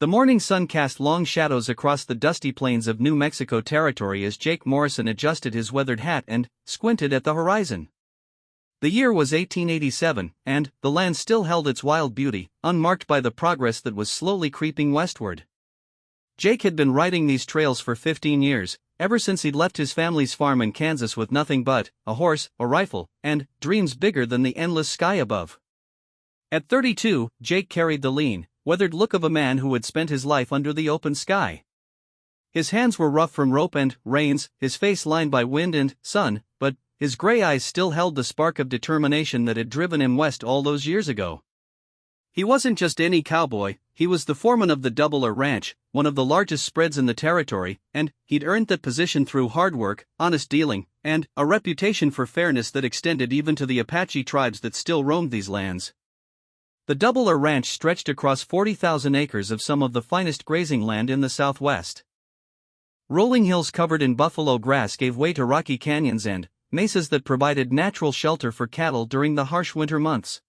The morning sun cast long shadows across the dusty plains of New Mexico territory as Jake Morrison adjusted his weathered hat and squinted at the horizon. The year was 1887, and the land still held its wild beauty, unmarked by the progress that was slowly creeping westward. Jake had been riding these trails for 15 years, ever since he'd left his family's farm in Kansas with nothing but a horse, a rifle, and dreams bigger than the endless sky above. At 32, Jake carried the lean, weathered look of a man who had spent his life under the open sky. His hands were rough from rope and reins, his face lined by wind and sun, but his gray eyes still held the spark of determination that had driven him west all those years ago. He wasn't just any cowboy, he was the foreman of the Doubler Ranch, one of the largest spreads in the territory, and he'd earned that position through hard work, honest dealing, and a reputation for fairness that extended even to the Apache tribes that still roamed these lands. The Doubler Ranch stretched across 40,000 acres of some of the finest grazing land in the Southwest. Rolling hills covered in buffalo grass gave way to rocky canyons and mesas that provided natural shelter for cattle during the harsh winter months.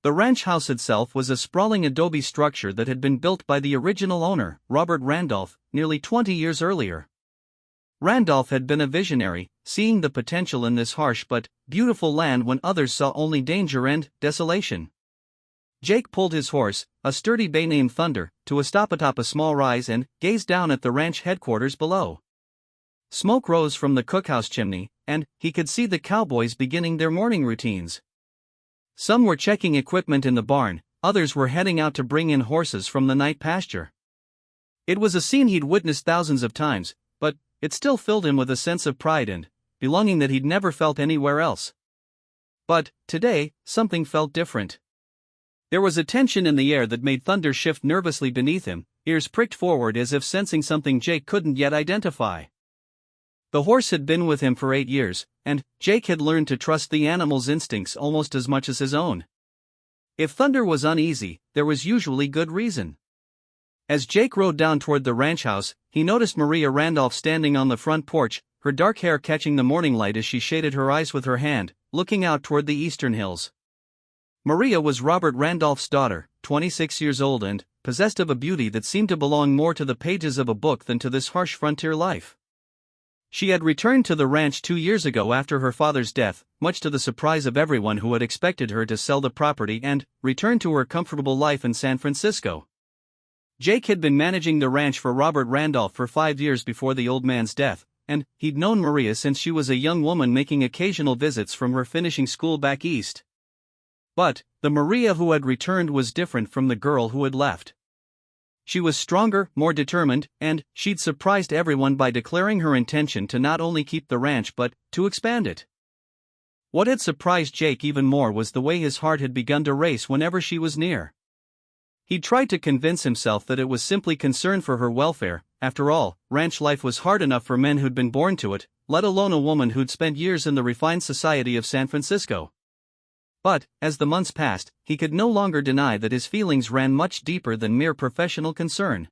The ranch house itself was a sprawling adobe structure that had been built by the original owner, Robert Randolph, nearly 20 years earlier. Randolph had been a visionary, seeing the potential in this harsh but beautiful land when others saw only danger and desolation. Jake pulled his horse, a sturdy bay named Thunder, to a stop atop a small rise and gazed down at the ranch headquarters below. Smoke rose from the cookhouse chimney, and he could see the cowboys beginning their morning routines. Some were checking equipment in the barn, others were heading out to bring in horses from the night pasture. It was a scene he'd witnessed thousands of times, but it still filled him with a sense of pride and belonging that he'd never felt anywhere else. But today, something felt different. There was a tension in the air that made Thunder shift nervously beneath him, ears pricked forward as if sensing something Jake couldn't yet identify. The horse had been with him for 8 years, and Jake had learned to trust the animal's instincts almost as much as his own. If Thunder was uneasy, there was usually good reason. As Jake rode down toward the ranch house, he noticed Maria Randolph standing on the front porch, her dark hair catching the morning light as she shaded her eyes with her hand, looking out toward the eastern hills. Maria was Robert Randolph's daughter, 26 years old and possessed of a beauty that seemed to belong more to the pages of a book than to this harsh frontier life. She had returned to the ranch 2 years ago after her father's death, much to the surprise of everyone who had expected her to sell the property and return to her comfortable life in San Francisco. Jake had been managing the ranch for Robert Randolph for 5 years before the old man's death, and he'd known Maria since she was a young woman making occasional visits from her finishing school back east. But the Maria who had returned was different from the girl who had left. She was stronger, more determined, and she'd surprised everyone by declaring her intention to not only keep the ranch but to expand it. What had surprised Jake even more was the way his heart had begun to race whenever she was near. He'd tried to convince himself that it was simply concern for her welfare. After all, ranch life was hard enough for men who'd been born to it, let alone a woman who'd spent years in the refined society of San Francisco. But, as the months passed, he could no longer deny that his feelings ran much deeper than mere professional concern.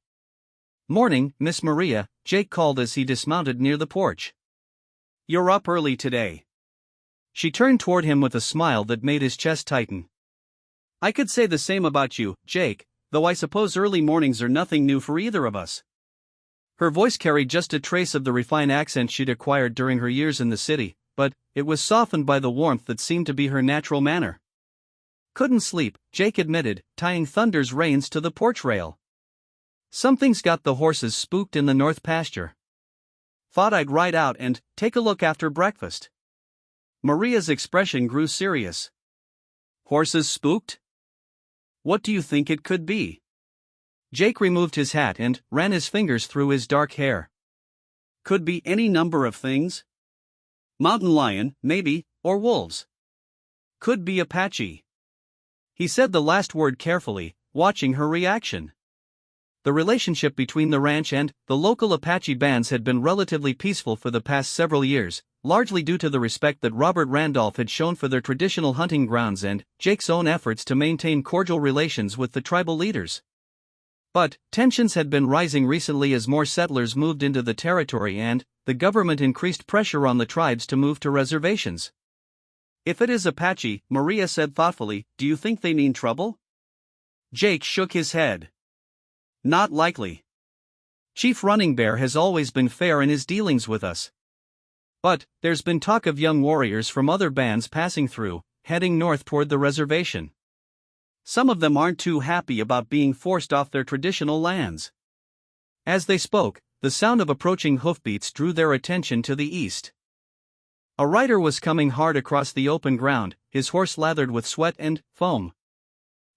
"Morning, Miss Maria," Jake called as he dismounted near the porch. "You're up early today." She turned toward him with a smile that made his chest tighten. "I could say the same about you, Jake, though I suppose early mornings are nothing new for either of us." Her voice carried just a trace of the refined accent she'd acquired during her years in the city, but it was softened by the warmth that seemed to be her natural manner. "Couldn't sleep," Jake admitted, tying Thunder's reins to the porch rail. "Something's got the horses spooked in the north pasture. Thought I'd ride out and take a look after breakfast." Maria's expression grew serious. "Horses spooked? What do you think it could be?" Jake removed his hat and ran his fingers through his dark hair. "Could be any number of things. Mountain lion, maybe, or wolves. Could be Apache." He said the last word carefully, watching her reaction. The relationship between the ranch and the local Apache bands had been relatively peaceful for the past several years, largely due to the respect that Robert Randolph had shown for their traditional hunting grounds and Jake's own efforts to maintain cordial relations with the tribal leaders. But tensions had been rising recently as more settlers moved into the territory and the government increased pressure on the tribes to move to reservations. "If it is Apache," Maria said thoughtfully, "do you think they mean trouble?" Jake shook his head. Not likely. Chief Running Bear has always been fair in his dealings with us. But there's been talk of young warriors from other bands passing through, heading north toward the reservation. Some of them aren't too happy about being forced off their traditional lands. As they spoke, the sound of approaching hoofbeats drew their attention to the east. A rider was coming hard across the open ground, his horse lathered with sweat and foam.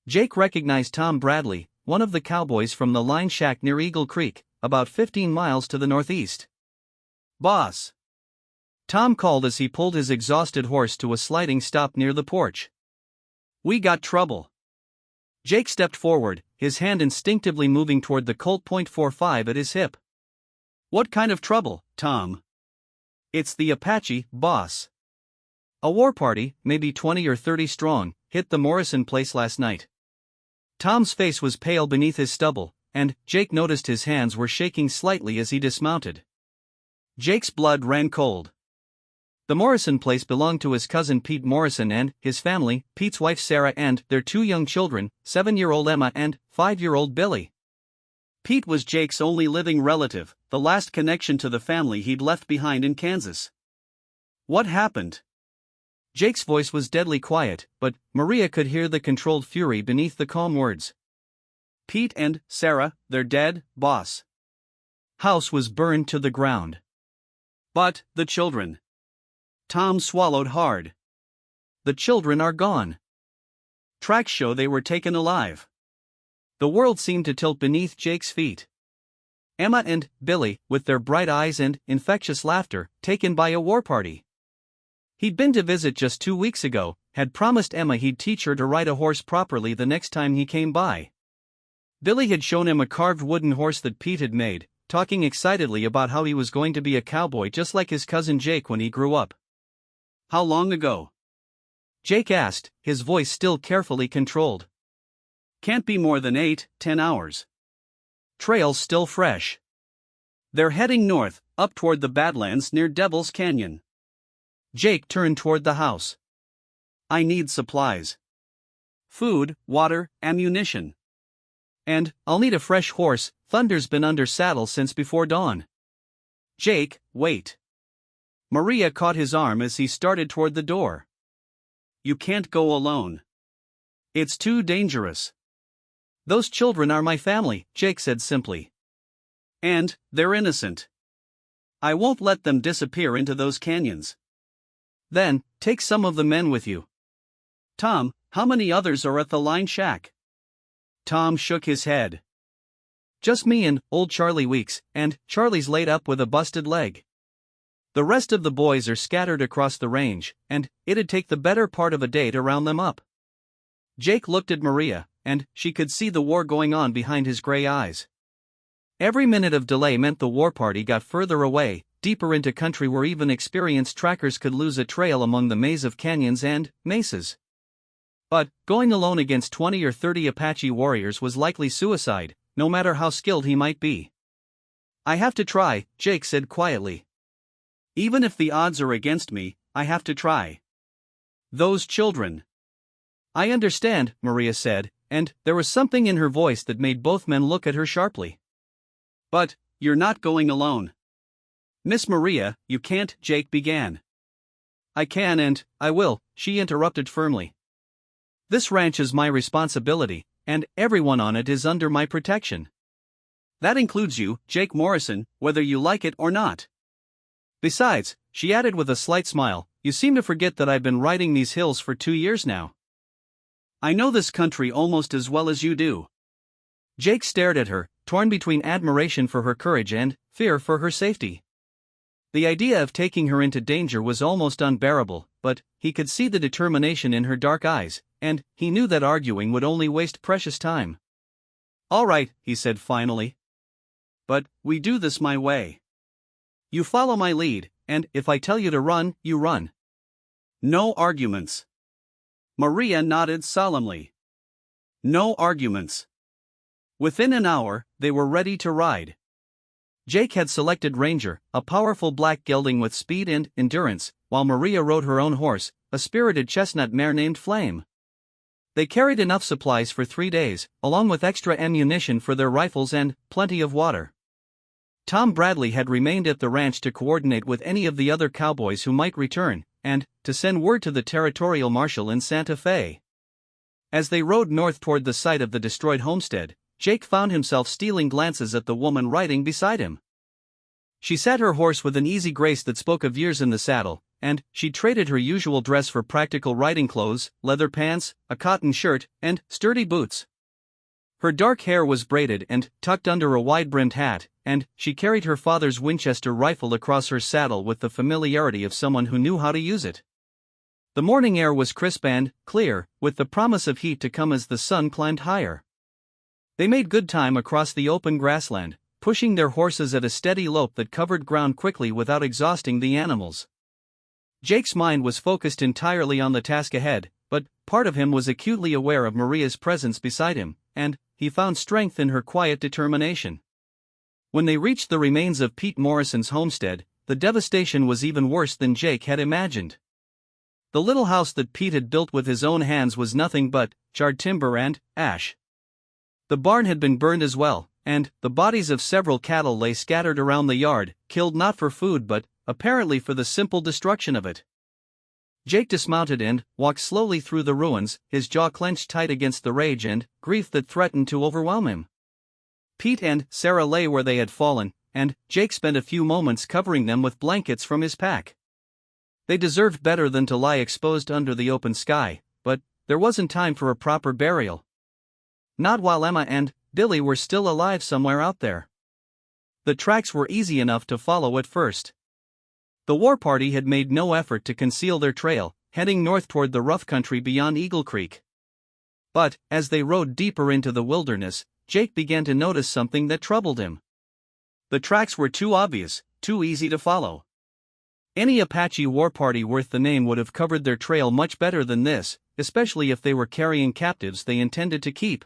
Jake recognized Tom Bradley, one of the cowboys from the line shack near Eagle Creek, about 15 miles to the northeast. "Boss!" Tom called as he pulled his exhausted horse to a sliding stop near the porch. "We got trouble." Jake stepped forward, his hand instinctively moving toward the Colt .45 at his hip. "What kind of trouble, Tom?" "It's the Apache, boss. A war party, maybe 20 or 30 strong, hit the Morrison place last night." Tom's face was pale beneath his stubble, and Jake noticed his hands were shaking slightly as he dismounted. Jake's blood ran cold. The Morrison place belonged to his cousin Pete Morrison and his family, Pete's wife Sarah and their 2 young children, 7-year-old Emma and 5-year-old Billy. Pete was Jake's only living relative, the last connection to the family he'd left behind in Kansas. "What happened?" Jake's voice was deadly quiet, but Maria could hear the controlled fury beneath the calm words. "Pete and Sarah, they're dead, boss. House was burned to the ground." "But the children?" Tom swallowed hard. "The children are gone. Tracks show they were taken alive." The world seemed to tilt beneath Jake's feet. Emma and Billy, with their bright eyes and infectious laughter, taken by a war party. He'd been to visit just 2 weeks ago, had promised Emma he'd teach her to ride a horse properly the next time he came by. Billy had shown him a carved wooden horse that Pete had made, talking excitedly about how he was going to be a cowboy just like his cousin Jake when he grew up. "How long ago?" Jake asked, his voice still carefully controlled. "Can't be more than 8-10 hours. Trail's still fresh. They're heading north, up toward the Badlands near Devil's Canyon." Jake turned toward the house. "I need supplies. Food, water, ammunition. And I'll need a fresh horse, Thunder's been under saddle since before dawn." "Jake, wait." Maria caught his arm as he started toward the door. "You can't go alone. It's too dangerous." "Those children are my family," Jake said simply. "And they're innocent. I won't let them disappear into those canyons." "Then, take some of the men with you." "Tom, how many others are at the line shack?" Tom shook his head. "Just me and old Charlie Weeks, and Charlie's laid up with a busted leg. The rest of the boys are scattered across the range, and it'd take the better part of a day to round them up." Jake looked at Maria, and she could see the war going on behind his gray eyes. Every minute of delay meant the war party got further away, deeper into country where even experienced trackers could lose a trail among the maze of canyons and mesas. But going alone against 20 or 30 Apache warriors was likely suicide, no matter how skilled he might be. "I have to try," Jake said quietly. "Even if the odds are against me, I have to try. Those children." "I understand," Maria said, and there was something in her voice that made both men look at her sharply. "But you're not going alone." "Miss Maria, you can't," Jake began. "I can and I will," she interrupted firmly. "This ranch is my responsibility, and everyone on it is under my protection. That includes you, Jake Morrison, whether you like it or not. Besides," she added with a slight smile, "you seem to forget that I've been riding these hills for 2 years now. I know this country almost as well as you do." Jake stared at her, torn between admiration for her courage and fear for her safety. The idea of taking her into danger was almost unbearable, but he could see the determination in her dark eyes, and he knew that arguing would only waste precious time. "All right," he said finally. "But we do this my way. You follow my lead, and if I tell you to run, you run. No arguments." Maria nodded solemnly. No arguments. Within an hour, they were ready to ride. Jake had selected Ranger, a powerful black gelding with speed and endurance, while Maria rode her own horse, a spirited chestnut mare named Flame. They carried enough supplies for 3 days, along with extra ammunition for their rifles and plenty of water. Tom Bradley had remained at the ranch to coordinate with any of the other cowboys who might return, and to send word to the territorial marshal in Santa Fe. As they rode north toward the site of the destroyed homestead, Jake found himself stealing glances at the woman riding beside him. She sat her horse with an easy grace that spoke of years in the saddle, and she traded her usual dress for practical riding clothes, leather pants, a cotton shirt, and sturdy boots. Her dark hair was braided and tucked under a wide-brimmed hat, and she carried her father's Winchester rifle across her saddle with the familiarity of someone who knew how to use it. The morning air was crisp and clear, with the promise of heat to come as the sun climbed higher. They made good time across the open grassland, pushing their horses at a steady lope that covered ground quickly without exhausting the animals. Jake's mind was focused entirely on the task ahead, but part of him was acutely aware of Maria's presence beside him, and he found strength in her quiet determination. When they reached the remains of Pete Morrison's homestead, the devastation was even worse than Jake had imagined. The little house that Pete had built with his own hands was nothing but charred timber and ash. The barn had been burned as well, and the bodies of several cattle lay scattered around the yard, killed not for food but apparently for the simple destruction of it. Jake dismounted and walked slowly through the ruins, his jaw clenched tight against the rage and grief that threatened to overwhelm him. Pete and Sarah lay where they had fallen, and Jake spent a few moments covering them with blankets from his pack. They deserved better than to lie exposed under the open sky, but there wasn't time for a proper burial. Not while Emma and Billy were still alive somewhere out there. The tracks were easy enough to follow at first. The war party had made no effort to conceal their trail, heading north toward the rough country beyond Eagle Creek. But, as they rode deeper into the wilderness, Jake began to notice something that troubled him. The tracks were too obvious, too easy to follow. Any Apache war party worth the name would have covered their trail much better than this, especially if they were carrying captives they intended to keep.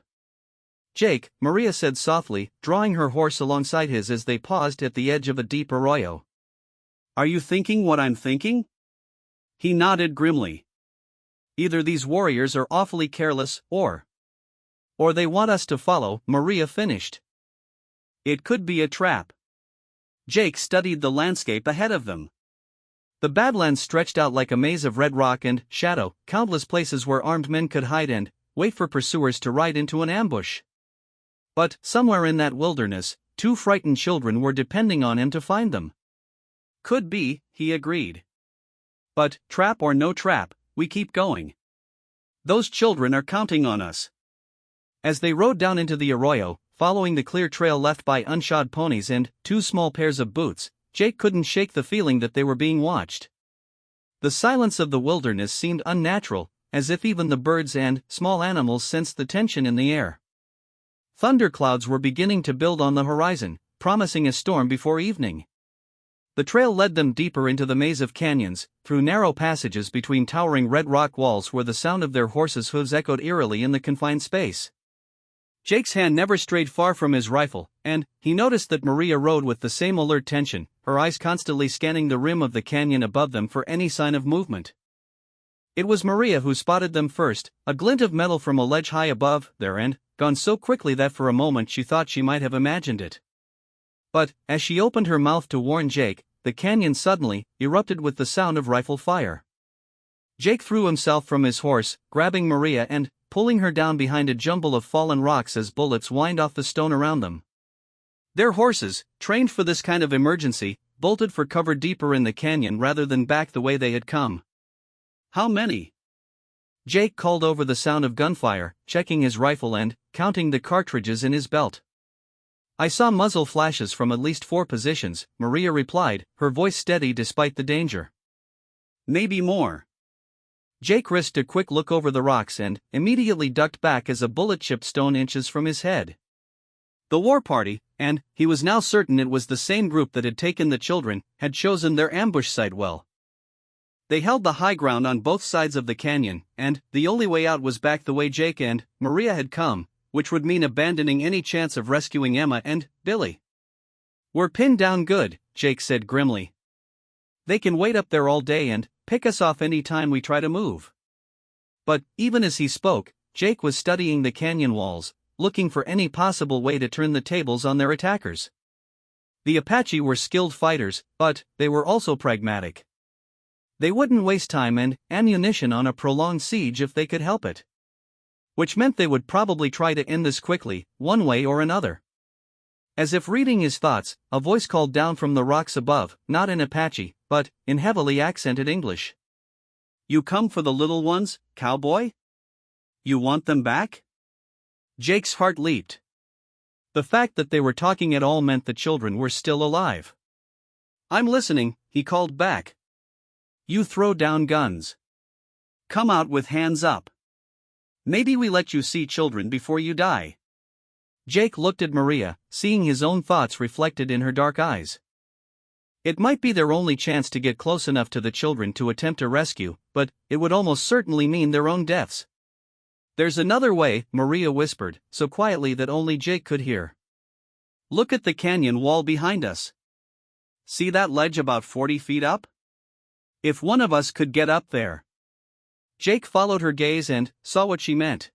Jake, Maria said softly, drawing her horse alongside his as they paused at the edge of a deep arroyo. Are you thinking what I'm thinking? He nodded grimly. Either these warriors are awfully careless, or they want us to follow, Maria finished. It could be a trap. Jake studied the landscape ahead of them. The Badlands stretched out like a maze of red rock and shadow, countless places where armed men could hide and wait for pursuers to ride into an ambush. But somewhere in that wilderness, 2 frightened children were depending on him to find them. Could be, he agreed. But, trap or no trap, we keep going. Those children are counting on us. As they rode down into the arroyo, following the clear trail left by unshod ponies and 2 small pairs of boots, Jake couldn't shake the feeling that they were being watched. The silence of the wilderness seemed unnatural, as if even the birds and small animals sensed the tension in the air. Thunderclouds were beginning to build on the horizon, promising a storm before evening. The trail led them deeper into the maze of canyons, through narrow passages between towering red rock walls where the sound of their horses' hooves echoed eerily in the confined space. Jake's hand never strayed far from his rifle, and he noticed that Maria rode with the same alert tension, her eyes constantly scanning the rim of the canyon above them for any sign of movement. It was Maria who spotted them first, a glint of metal from a ledge high above their end, gone so quickly that for a moment she thought she might have imagined it. But, as she opened her mouth to warn Jake, the canyon suddenly erupted with the sound of rifle fire. Jake threw himself from his horse, grabbing Maria and pulling her down behind a jumble of fallen rocks as bullets whined off the stone around them. Their horses, trained for this kind of emergency, bolted for cover deeper in the canyon rather than back the way they had come. How many? Jake called over the sound of gunfire, checking his rifle and counting the cartridges in his belt. I saw muzzle flashes from at least 4 positions, Maria replied, her voice steady despite the danger. Maybe more. Jake risked a quick look over the rocks and immediately ducked back as a bullet chipped stone inches from his head. The war party, and he was now certain it was the same group that had taken the children, had chosen their ambush site well. They held the high ground on both sides of the canyon, and the only way out was back the way Jake and Maria had come, which would mean abandoning any chance of rescuing Emma and Billy. We're pinned down good, Jake said grimly. They can wait up there all day and pick us off any time we try to move. But, even as he spoke, Jake was studying the canyon walls, looking for any possible way to turn the tables on their attackers. The Apache were skilled fighters, but they were also pragmatic. They wouldn't waste time and ammunition on a prolonged siege if they could help it. Which meant they would probably try to end this quickly, one way or another. As if reading his thoughts, a voice called down from the rocks above, not in Apache, but in heavily accented English. "You come for the little ones, cowboy? You want them back?" Jake's heart leaped. The fact that they were talking at all meant the children were still alive. "I'm listening," he called back. "You throw down guns. Come out with hands up. Maybe we let you see children before you die." Jake looked at Maria, seeing his own thoughts reflected in her dark eyes. It might be their only chance to get close enough to the children to attempt a rescue, but it would almost certainly mean their own deaths. "There's another way," Maria whispered, so quietly that only Jake could hear. "Look at the canyon wall behind us. See that ledge about 40 feet up? If one of us could get up there." Jake followed her gaze and saw what she meant.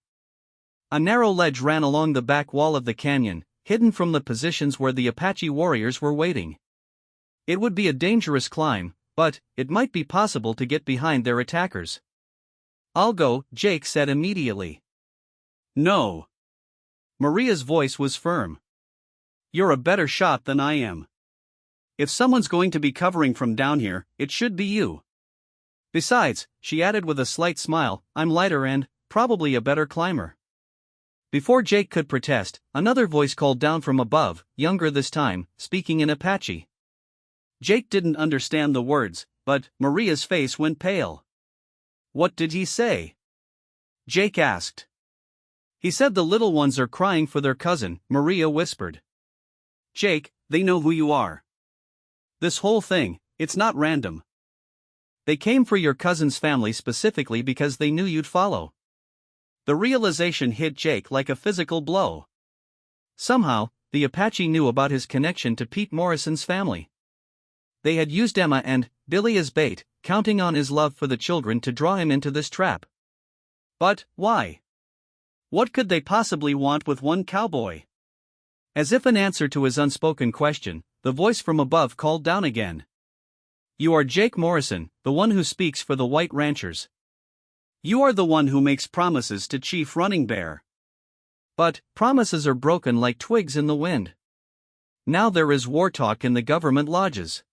A narrow ledge ran along the back wall of the canyon, hidden from the positions where the Apache warriors were waiting. It would be a dangerous climb, but it might be possible to get behind their attackers. "I'll go," Jake said immediately. "No." Maria's voice was firm. "You're a better shot than I am. If someone's going to be covering from down here, it should be you. Besides," she added with a slight smile, "I'm lighter and probably a better climber." Before Jake could protest, another voice called down from above, younger this time, speaking in Apache. Jake didn't understand the words, but Maria's face went pale. "What did he say?" Jake asked. "He said the little ones are crying for their cousin," Maria whispered. "Jake, they know who you are. This whole thing, it's not random. They came for your cousin's family specifically because they knew you'd follow." The realization hit Jake like a physical blow. Somehow, the Apache knew about his connection to Pete Morrison's family. They had used Emma and Billy as bait, counting on his love for the children to draw him into this trap. But why? What could they possibly want with one cowboy? As if an answer to his unspoken question, the voice from above called down again. "You are Jake Morrison, the one who speaks for the white ranchers. You are the one who makes promises to Chief Running Bear. But promises are broken like twigs in the wind. Now there is war talk in the government lodges.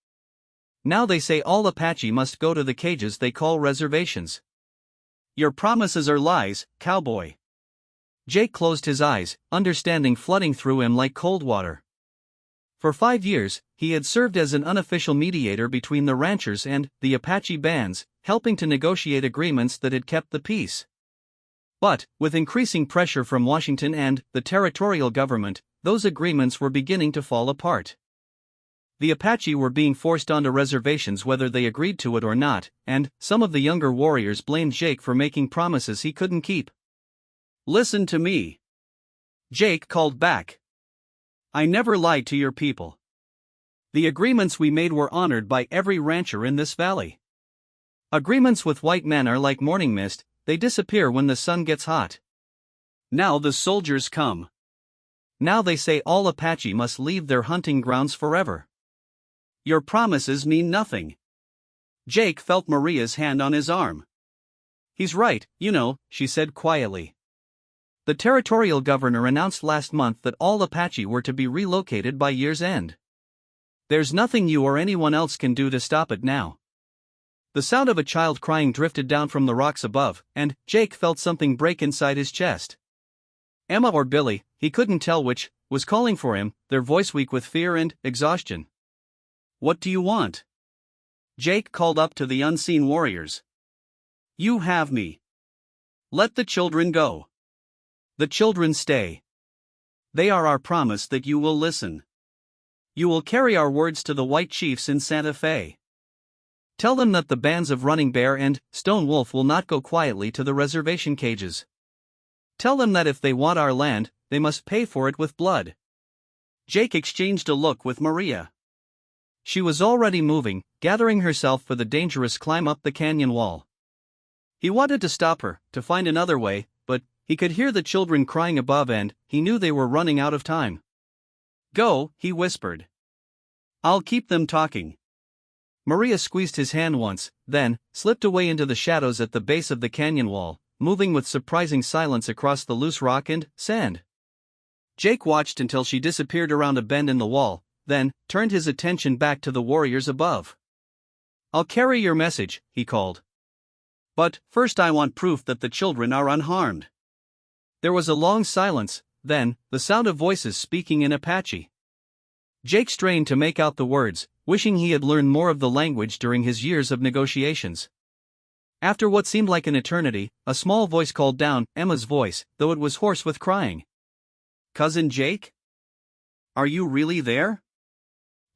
Now they say all Apache must go to the cages they call reservations. Your promises are lies, cowboy." Jake closed his eyes, understanding flooding through him like cold water. For 5 years, he had served as an unofficial mediator between the ranchers and the Apache bands, helping to negotiate agreements that had kept the peace. But, with increasing pressure from Washington and the territorial government, those agreements were beginning to fall apart. The Apache were being forced onto reservations whether they agreed to it or not, and some of the younger warriors blamed Jake for making promises he couldn't keep. "Listen to me," Jake called back. "I never lied to your people. The agreements we made were honored by every rancher in this valley. Agreements with white men are like morning mist, they disappear when the sun gets hot. Now the soldiers come. Now they say all Apache must leave their hunting grounds forever. Your promises mean nothing." Jake felt Maria's hand on his arm. "He's right, you know," she said quietly. "The territorial governor announced last month that all Apache were to be relocated by year's end. There's nothing you or anyone else can do to stop it now." The sound of a child crying drifted down from the rocks above, and Jake felt something break inside his chest. Emma or Billy, he couldn't tell which, was calling for him, their voice weak with fear and exhaustion. "What do you want?" Jake called up to the unseen warriors. "You have me. Let the children go. The children stay. They are our promise that you will listen. You will carry our words to the white chiefs in Santa Fe. Tell them that the bands of Running Bear and Stone Wolf will not go quietly to the reservation cages. Tell them that if they want our land, they must pay for it with blood." Jake exchanged a look with Maria. She was already moving, gathering herself for the dangerous climb up the canyon wall. He wanted to stop her, to find another way, but He could hear the children crying above and he knew they were running out of time. "Go," he whispered. "I'll keep them talking." Maria squeezed his hand once, then slipped away into the shadows at the base of the canyon wall, moving with surprising silence across the loose rock and sand. Jake watched until she disappeared around a bend in the wall, then turned his attention back to the warriors above. "I'll carry your message," he called. "But first I want proof that the children are unharmed." There was a long silence, then the sound of voices speaking in Apache. Jake strained to make out the words, wishing he had learned more of the language during his years of negotiations. After what seemed like an eternity, a small voice called down, Emma's voice, though it was hoarse with crying. "Cousin Jake? Are you really there?"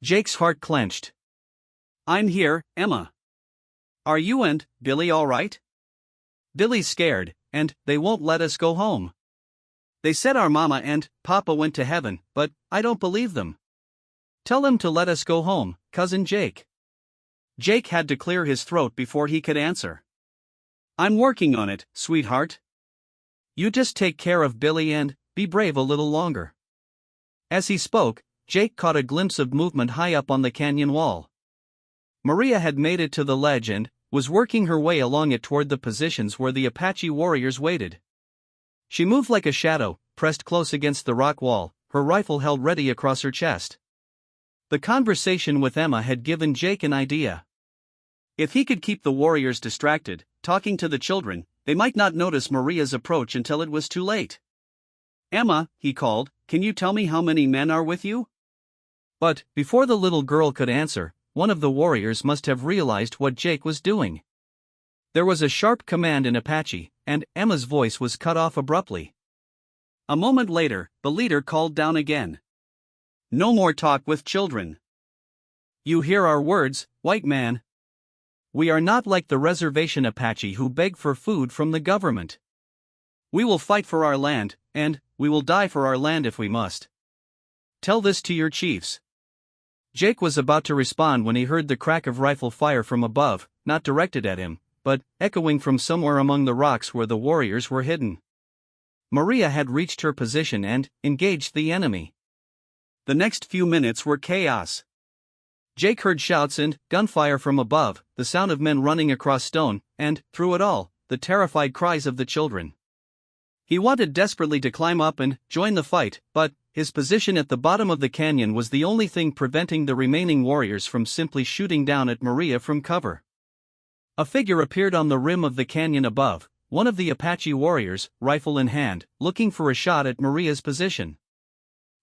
Jake's heart clenched. "I'm here, Emma. Are you and Billy all right?" "Billy's scared, and they won't let us go home. They said our mama and papa went to heaven, but I don't believe them. Tell them to let us go home, Cousin Jake." Jake had to clear his throat before he could answer. "I'm working on it, sweetheart. You just take care of Billy and be brave a little longer." As he spoke, Jake caught a glimpse of movement high up on the canyon wall. Maria had made it to the ledge and was working her way along it toward the positions where the Apache warriors waited. She moved like a shadow, pressed close against the rock wall, her rifle held ready across her chest. The conversation with Emma had given Jake an idea. If he could keep the warriors distracted, talking to the children, they might not notice Maria's approach until it was too late. "Emma," he called, "can you tell me how many men are with you?" But before the little girl could answer, one of the warriors must have realized what Jake was doing. There was a sharp command in Apache, and Emma's voice was cut off abruptly. A moment later, the leader called down again. "No more talk with children. You hear our words, white man? We are not like the reservation Apache who beg for food from the government. We will fight for our land, and we will die for our land if we must. Tell this to your chiefs." Jake was about to respond when he heard the crack of rifle fire from above, not directed at him, but echoing from somewhere among the rocks where the warriors were hidden. Maria had reached her position and engaged the enemy. The next few minutes were chaos. Jake heard shouts and gunfire from above, the sound of men running across stone, and, through it all, the terrified cries of the children. He wanted desperately to climb up and join the fight, but his position at the bottom of the canyon was the only thing preventing the remaining warriors from simply shooting down at Maria from cover. A figure appeared on the rim of the canyon above, one of the Apache warriors, rifle in hand, looking for a shot at Maria's position.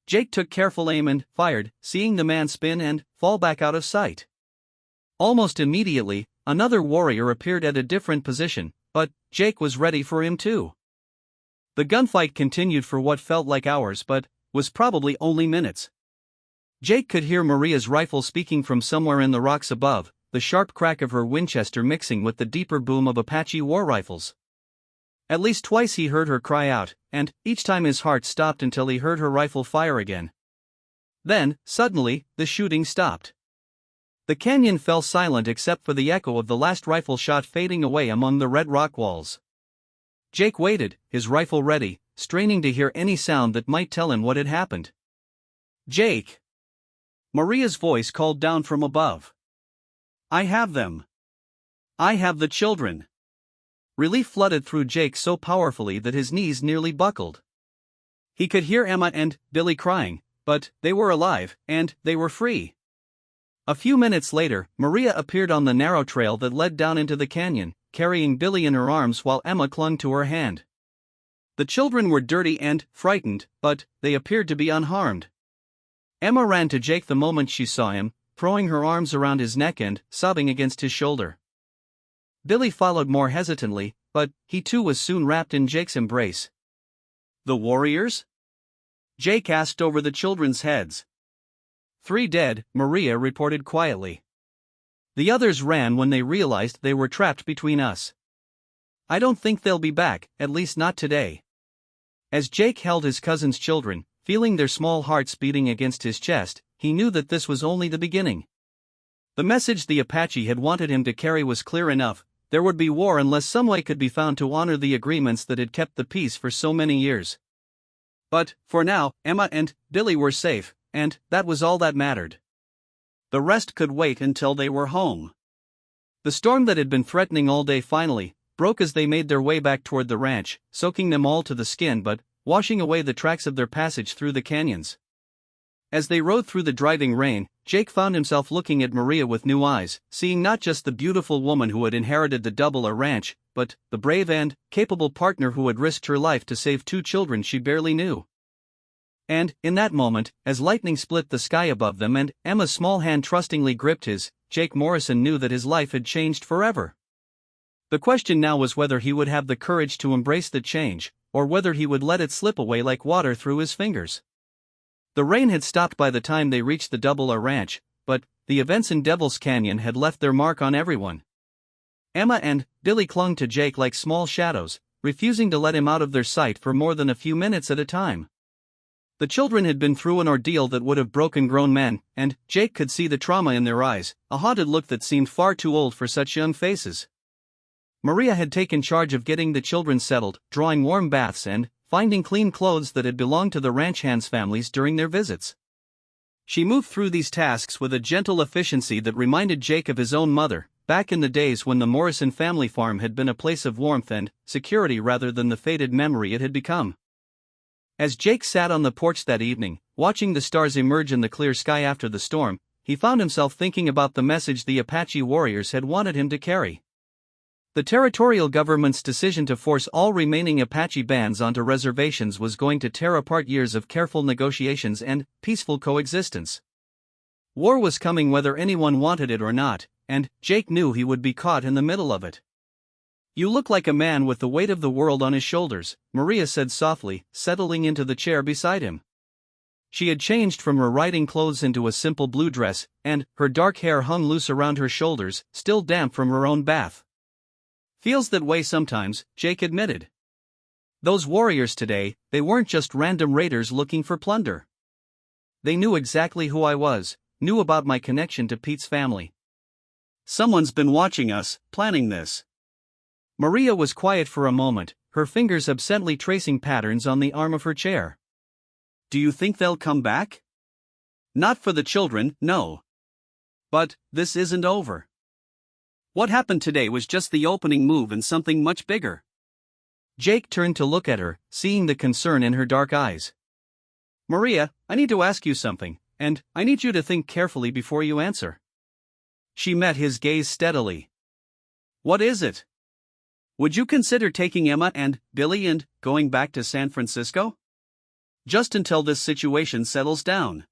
Jake took careful aim and fired, seeing the man spin and fall back out of sight. Almost immediately, another warrior appeared at a different position, but Jake was ready for him too. The gunfight continued for what felt like hours but was probably only minutes. Jake could hear Maria's rifle speaking from somewhere in the rocks above, the sharp crack of her Winchester mixing with the deeper boom of Apache war rifles. At least twice he heard her cry out, and each time his heart stopped until he heard her rifle fire again. Then, suddenly, the shooting stopped. The canyon fell silent except for the echo of the last rifle shot fading away among the red rock walls. Jake waited, his rifle ready, straining to hear any sound that might tell him what had happened. "Jake!" Maria's voice called down from above. "I have them. I have the children." Relief flooded through Jake so powerfully that his knees nearly buckled. He could hear Emma and Billy crying, but they were alive, and they were free. A few minutes later, Maria appeared on the narrow trail that led down into the canyon, carrying Billy in her arms while Emma clung to her hand. The children were dirty and frightened, but they appeared to be unharmed. Emma ran to Jake the moment she saw him, throwing her arms around his neck and sobbing against his shoulder. Billy followed more hesitantly, but he too was soon wrapped in Jake's embrace. "The warriors?" Jake asked over the children's heads. "3 dead," Maria reported quietly. "The others ran when they realized they were trapped between us. I don't think they'll be back, at least not today." As Jake held his cousin's children, feeling their small hearts beating against his chest, he knew that this was only the beginning. The message the Apache had wanted him to carry was clear enough: there would be war unless some way could be found to honor the agreements that had kept the peace for so many years. But, for now, Emma and Billy were safe, and that was all that mattered. The rest could wait until they were home. The storm that had been threatening all day finally broke as they made their way back toward the ranch, soaking them all to the skin but washing away the tracks of their passage through the canyons. As they rode through the driving rain, Jake found himself looking at Maria with new eyes, seeing not just the beautiful woman who had inherited the Double Ranch, but the brave and capable partner who had risked her life to save 2 children she barely knew. And, in that moment, as lightning split the sky above them and Emma's small hand trustingly gripped his, Jake Morrison knew that his life had changed forever. The question now was whether he would have the courage to embrace the change, or whether he would let it slip away like water through his fingers. The rain had stopped by the time they reached the Double Ranch, but the events in Devil's Canyon had left their mark on everyone. Emma and Billy clung to Jake like small shadows, refusing to let him out of their sight for more than a few minutes at a time. The children had been through an ordeal that would have broken grown men, and Jake could see the trauma in their eyes, a haunted look that seemed far too old for such young faces. Maria had taken charge of getting the children settled, drawing warm baths and finding clean clothes that had belonged to the ranch hands' families during their visits. She moved through these tasks with a gentle efficiency that reminded Jake of his own mother, back in the days when the Morrison family farm had been a place of warmth and security rather than the faded memory it had become. As Jake sat on the porch that evening, watching the stars emerge in the clear sky after the storm, he found himself thinking about the message the Apache warriors had wanted him to carry. The territorial government's decision to force all remaining Apache bands onto reservations was going to tear apart years of careful negotiations and peaceful coexistence. War was coming whether anyone wanted it or not, and Jake knew he would be caught in the middle of it. "You look like a man with the weight of the world on his shoulders," Maria said softly, settling into the chair beside him. She had changed from her riding clothes into a simple blue dress, and her dark hair hung loose around her shoulders, still damp from her own bath. "Feels that way sometimes," Jake admitted. "Those warriors today, they weren't just random raiders looking for plunder. They knew exactly who I was, knew about my connection to Pete's family. Someone's been watching us, planning this." Maria was quiet for a moment, her fingers absently tracing patterns on the arm of her chair. "Do you think they'll come back?" "Not for the children, no. But this isn't over. What happened today was just the opening move in something much bigger." Jake turned to look at her, seeing the concern in her dark eyes. "Maria, I need to ask you something, and I need you to think carefully before you answer." She met his gaze steadily. "What is it? Would you consider taking Emma and Billy and going back to San Francisco? Just until this situation settles down.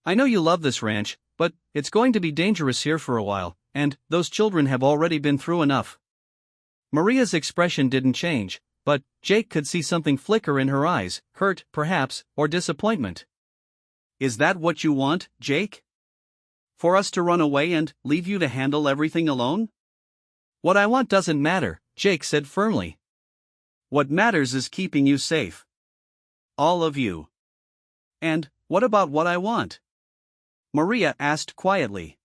I know you love this ranch, but it's going to be dangerous here for a while, and those children have already been through enough." Maria's expression didn't change, but Jake could see something flicker in her eyes, hurt, perhaps, or disappointment. "Is that what you want, Jake? For us to run away and leave you to handle everything alone?" "What I want doesn't matter," Jake said firmly. "What matters is keeping you safe. All of you." "And what about what I want?" Maria asked quietly.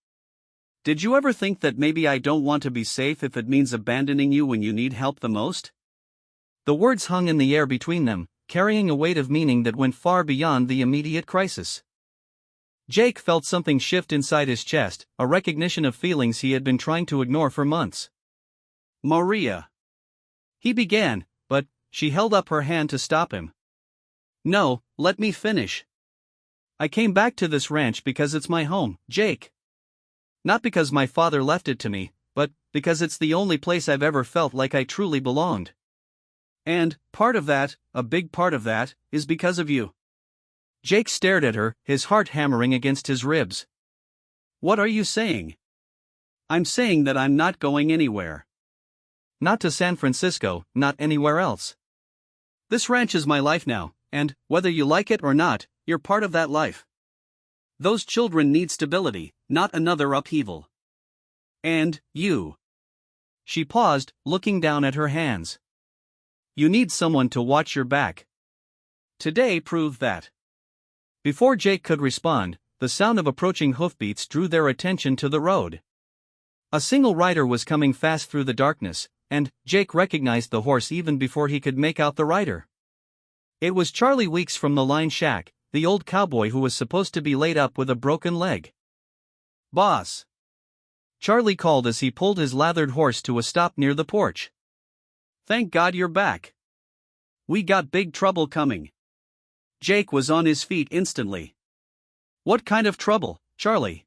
"Did you ever think that maybe I don't want to be safe if it means abandoning you when you need help the most?" The words hung in the air between them, carrying a weight of meaning that went far beyond the immediate crisis. Jake felt something shift inside his chest, a recognition of feelings he had been trying to ignore for months. "Maria," he began, but she held up her hand to stop him. "No, let me finish. I came back to this ranch because it's my home, Jake. Not because my father left it to me, but because it's the only place I've ever felt like I truly belonged. And part of that, a big part of that, is because of you." Jake stared at her, his heart hammering against his ribs. "What are you saying?" "I'm saying that I'm not going anywhere. Not to San Francisco, not anywhere else. This ranch is my life now, and whether you like it or not, you're part of that life. Those children need stability, not another upheaval. And you." She paused, looking down at her hands. "You need someone to watch your back. Today proved that." Before Jake could respond, the sound of approaching hoofbeats drew their attention to the road. A single rider was coming fast through the darkness, and Jake recognized the horse even before he could make out the rider. It was Charlie Weeks from the Line Shack, the old cowboy who was supposed to be laid up with a broken leg. "Boss!" Charlie called as he pulled his lathered horse to a stop near the porch. "Thank God you're back. We got big trouble coming." Jake was on his feet instantly. "What kind of trouble, Charlie?"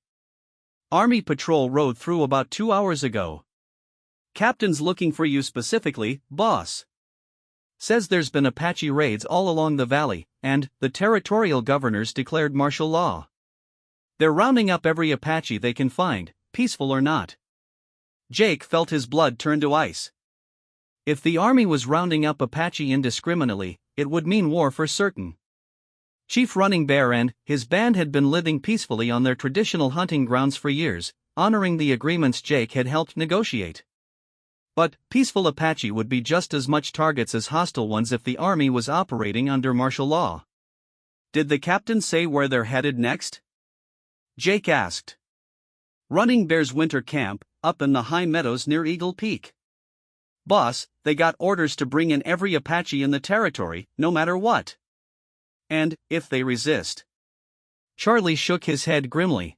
"Army patrol rode through about 2 hours ago. Captain's looking for you specifically, boss. Says there's been Apache raids all along the valley, and the territorial governors declared martial law. They're rounding up every Apache they can find, peaceful or not." Jake felt his blood turn to ice. If the army was rounding up Apache indiscriminately, it would mean war for certain. Chief Running Bear and his band had been living peacefully on their traditional hunting grounds for years, honoring the agreements Jake had helped negotiate. But peaceful Apache would be just as much targets as hostile ones if the army was operating under martial law. "Did the captain say where they're headed next?" Jake asked. "Running Bear's winter camp, up in the high meadows near Eagle Peak. Boss, they got orders to bring in every Apache in the territory, no matter what. And, if they resist." Charlie shook his head grimly.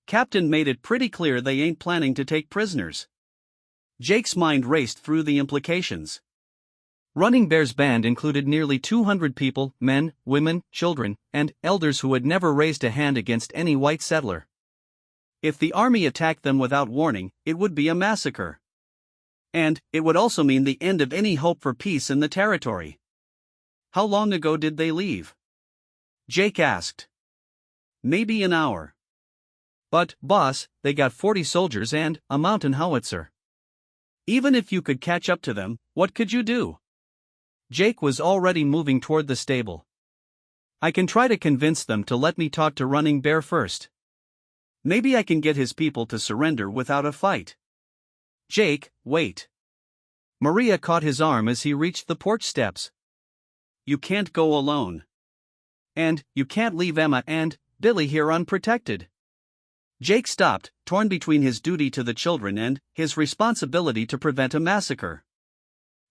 "Captain made it pretty clear they ain't planning to take prisoners." Jake's mind raced through the implications. Running Bear's band included nearly 200 people, men, women, children, and elders who had never raised a hand against any white settler. If the army attacked them without warning, it would be a massacre. And it would also mean the end of any hope for peace in the territory. "How long ago did they leave?" Jake asked. "Maybe an hour." "But, boss, they got 40 soldiers and a mountain howitzer. Even if you could catch up to them, what could you do?" Jake was already moving toward the stable. "I can try to convince them to let me talk to Running Bear first. Maybe I can get his people to surrender without a fight." "Jake, wait." Maria caught his arm as he reached the porch steps. "You can't go alone. And you can't leave Emma and Billy here unprotected." Jake stopped, torn between his duty to the children and his responsibility to prevent a massacre.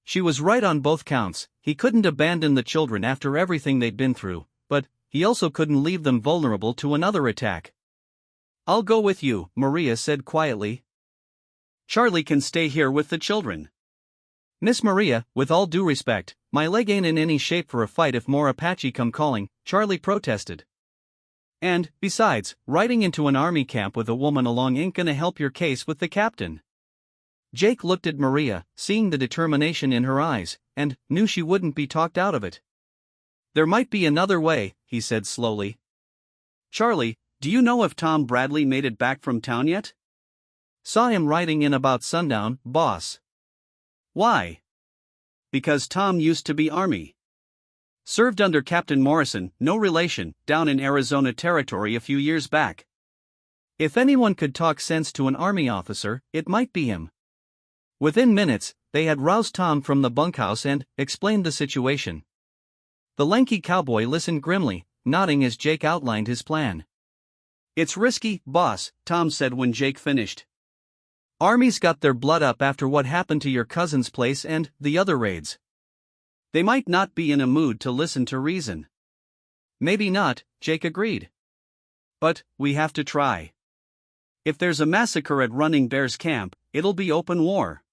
She was right on both counts. He couldn't abandon the children after everything they'd been through, but he also couldn't leave them vulnerable to another attack. "I'll go with you," Maria said quietly. "Charlie can stay here with the children." "Miss Maria, with all due respect, my leg ain't in any shape for a fight if more Apache come calling," Charlie protested. "And, besides, riding into an army camp with a woman along ain't gonna help your case with the captain." Jake looked at Maria, seeing the determination in her eyes, and knew she wouldn't be talked out of it. "There might be another way," he said slowly. "Charlie, do you know if Tom Bradley made it back from town yet?" "Saw him riding in about sundown, boss." "Why?" "Because Tom used to be Army. Served under Captain Morrison, no relation, down in Arizona Territory a few years back. If anyone could talk sense to an Army officer, it might be him." Within minutes, they had roused Tom from the bunkhouse and explained the situation. The lanky cowboy listened grimly, nodding as Jake outlined his plan. "It's risky, boss," Tom said when Jake finished. "Army's got their blood up after what happened to your cousin's place and the other raids. They might not be in a mood to listen to reason." "Maybe not," Jake agreed. "But we have to try. If there's a massacre at Running Bear's camp, it'll be open war.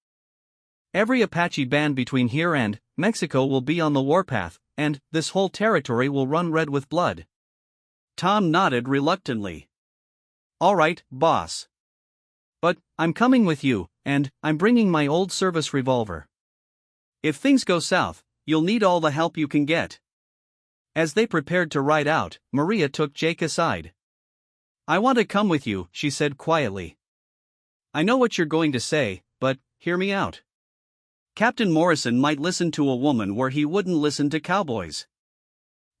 Every Apache band between here and Mexico will be on the warpath, and this whole territory will run red with blood." Tom nodded reluctantly. "All right, boss. But I'm coming with you, and I'm bringing my old service revolver. If things go south, you'll need all the help you can get." As they prepared to ride out, Maria took Jake aside. "I want to come with you," she said quietly. "I know what you're going to say, but hear me out. Captain Morrison might listen to a woman where he wouldn't listen to cowboys.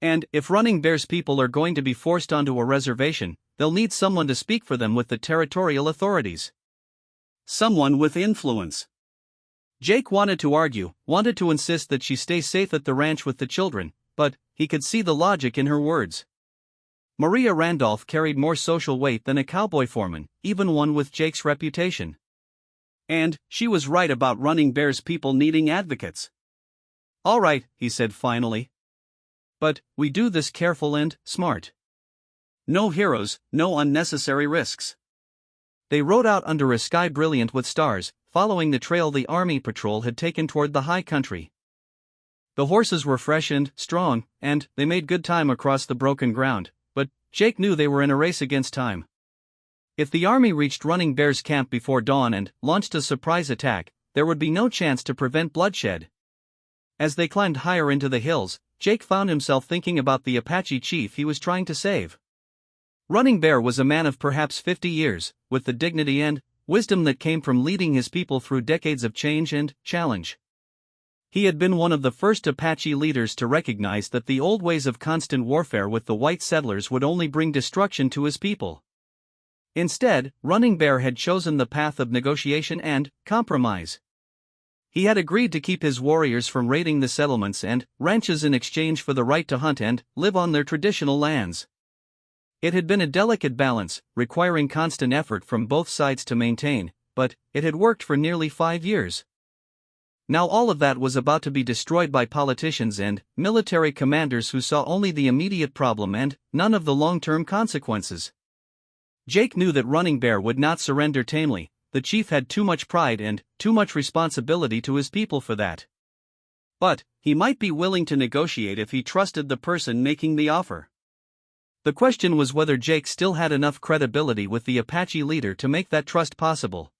And if Running Bear's people are going to be forced onto a reservation, they'll need someone to speak for them with the territorial authorities. Someone with influence." Jake wanted to argue, wanted to insist that she stay safe at the ranch with the children, but he could see the logic in her words. Maria Randolph carried more social weight than a cowboy foreman, even one with Jake's reputation. And she was right about Running Bear's people needing advocates. All right, he said finally. But we do this careful and smart. No heroes, no unnecessary risks. They rode out under a sky brilliant with stars, following the trail the army patrol had taken toward the high country. The horses were fresh and strong, and they made good time across the broken ground, but Jake knew they were in a race against time. If the army reached Running Bear's camp before dawn and launched a surprise attack, there would be no chance to prevent bloodshed. As they climbed higher into the hills, Jake found himself thinking about the Apache chief he was trying to save. Running Bear was a man of perhaps 50 years, with the dignity and wisdom that came from leading his people through decades of change and challenge. He had been one of the first Apache leaders to recognize that the old ways of constant warfare with the white settlers would only bring destruction to his people. Instead, Running Bear had chosen the path of negotiation and compromise. He had agreed to keep his warriors from raiding the settlements and ranches in exchange for the right to hunt and live on their traditional lands. It had been a delicate balance, requiring constant effort from both sides to maintain, but it had worked for nearly 5 years. Now all of that was about to be destroyed by politicians and military commanders who saw only the immediate problem and none of the long-term consequences. Jake knew that Running Bear would not surrender tamely. The chief had too much pride and too much responsibility to his people for that. But he might be willing to negotiate if he trusted the person making the offer. The question was whether Jake still had enough credibility with the Apache leader to make that trust possible.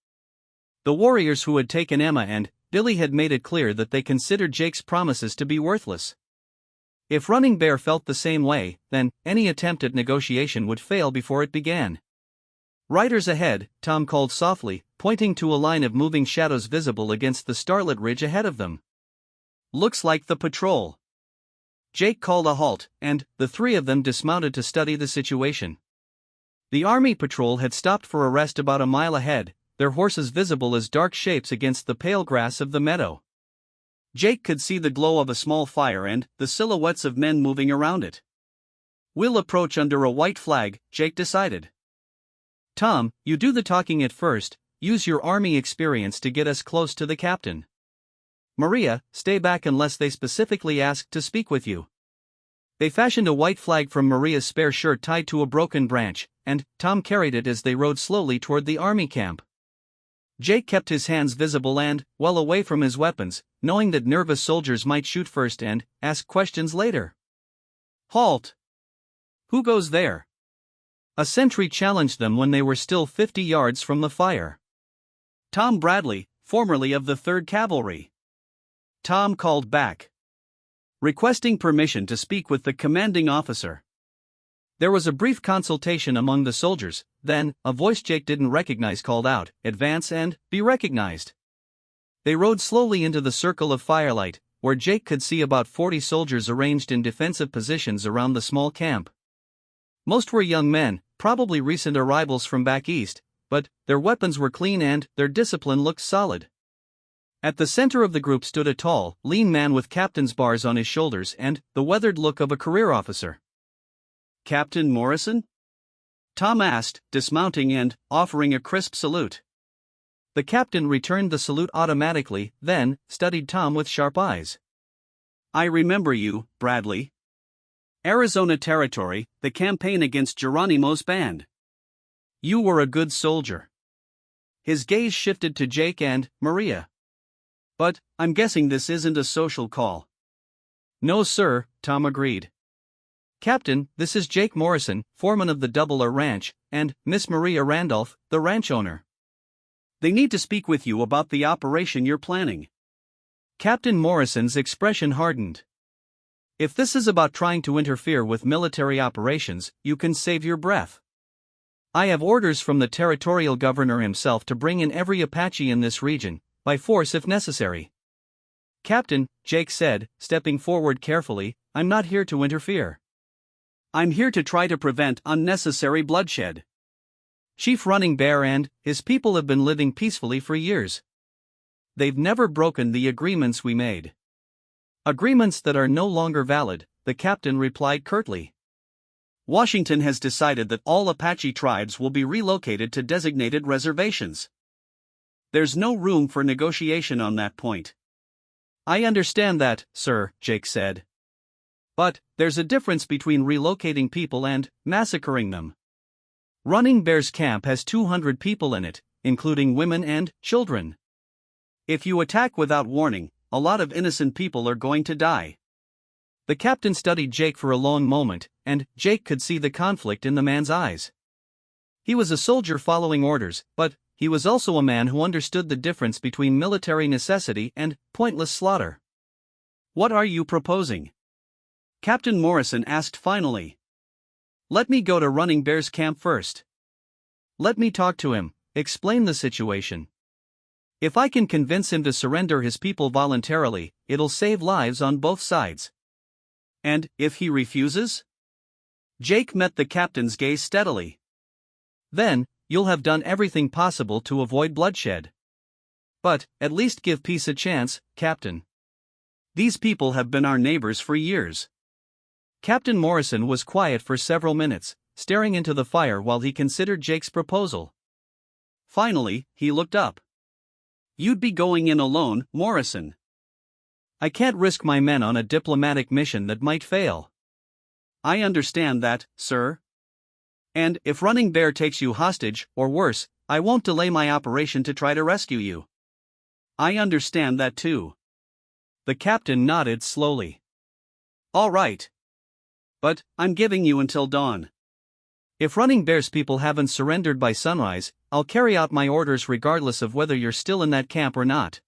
The warriors who had taken Emma and Billy had made it clear that they considered Jake's promises to be worthless. If Running Bear felt the same way, then any attempt at negotiation would fail before it began. "Riders ahead," Tom called softly, pointing to a line of moving shadows visible against the starlit ridge ahead of them. "Looks like the patrol." Jake called a halt, and the three of them dismounted to study the situation. The army patrol had stopped for a rest about a mile ahead, their horses visible as dark shapes against the pale grass of the meadow. Jake could see the glow of a small fire and the silhouettes of men moving around it. "We'll approach under a white flag," Jake decided. "Tom, you do the talking at first. Use your army experience to get us close to the captain. Maria, stay back unless they specifically ask to speak with you." They fashioned a white flag from Maria's spare shirt tied to a broken branch, and Tom carried it as they rode slowly toward the army camp. Jake kept his hands visible and well away from his weapons, knowing that nervous soldiers might shoot first and ask questions later. "Halt! Who goes there?" A sentry challenged them when they were still 50 yards from the fire. "Tom Bradley, formerly of the 3rd Cavalry." Tom called back, requesting permission to speak with the commanding officer. There was a brief consultation among the soldiers, then a voice Jake didn't recognize called out, "Advance and be recognized." They rode slowly into the circle of firelight, where Jake could see about 40 soldiers arranged in defensive positions around the small camp. Most were young men, probably recent arrivals from back east, but their weapons were clean and their discipline looked solid. At the center of the group stood a tall, lean man with captain's bars on his shoulders and the weathered look of a career officer. "Captain Morrison?" Tom asked, dismounting and offering a crisp salute. The captain returned the salute automatically, then studied Tom with sharp eyes. "I remember you, Bradley. Arizona Territory, the campaign against Geronimo's band. You were a good soldier." His gaze shifted to Jake and Maria. "But I'm guessing this isn't a social call." "No sir," Tom agreed. "Captain, this is Jake Morrison, foreman of the Double R Ranch, and Miss Maria Randolph, the ranch owner. They need to speak with you about the operation you're planning." Captain Morrison's expression hardened. "If this is about trying to interfere with military operations, you can save your breath. I have orders from the territorial governor himself to bring in every Apache in this region, by force if necessary." "Captain," Jake said, stepping forward carefully, "I'm not here to interfere. I'm here to try to prevent unnecessary bloodshed." Chief Running Bear and his people have been living peacefully for years. They've never broken the agreements we made. Agreements that are no longer valid, the captain replied curtly. Washington has decided that all Apache tribes will be relocated to designated reservations. There's no room for negotiation on that point. I understand that, sir, Jake said. But there's a difference between relocating people and massacring them. Running Bear's camp has 200 people in it, including women and children. If you attack without warning, a lot of innocent people are going to die. The captain studied Jake for a long moment, and Jake could see the conflict in the man's eyes. He was a soldier following orders, but he was also a man who understood the difference between military necessity and pointless slaughter. What are you proposing? Captain Morrison asked finally. Let me go to Running Bear's camp first. Let me talk to him, explain the situation. If I can convince him to surrender his people voluntarily, it'll save lives on both sides. And if he refuses? Jake met the captain's gaze steadily. Then, you'll have done everything possible to avoid bloodshed. But, at least give peace a chance, Captain. These people have been our neighbors for years. Captain Morrison was quiet for several minutes, staring into the fire while he considered Jake's proposal. Finally, he looked up. You'd be going in alone, Morrison. I can't risk my men on a diplomatic mission that might fail. I understand that, sir. And if Running Bear takes you hostage, or worse, I won't delay my operation to try to rescue you. I understand that too. The captain nodded slowly. All right. But I'm giving you until dawn. If Running Bear's people haven't surrendered by sunrise, I'll carry out my orders regardless of whether you're still in that camp or not.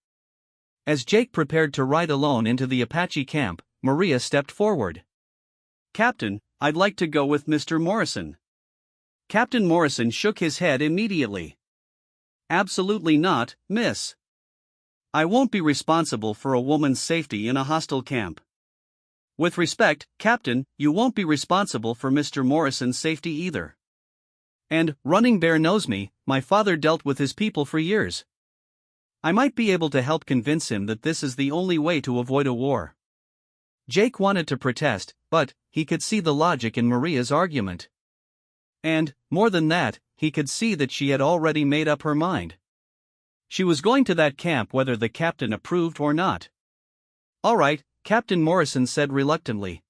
As Jake prepared to ride alone into the Apache camp, Maria stepped forward. Captain, I'd like to go with Mr. Morrison. Captain Morrison shook his head immediately. Absolutely not, miss. I won't be responsible for a woman's safety in a hostile camp. With respect, Captain, you won't be responsible for Mr. Morrison's safety either. And Running Bear knows me, my father dealt with his people for years. I might be able to help convince him that this is the only way to avoid a war. Jake wanted to protest, but he could see the logic in Maria's argument. And, more than that, he could see that she had already made up her mind. She was going to that camp whether the captain approved or not. All right, Captain Morrison said reluctantly.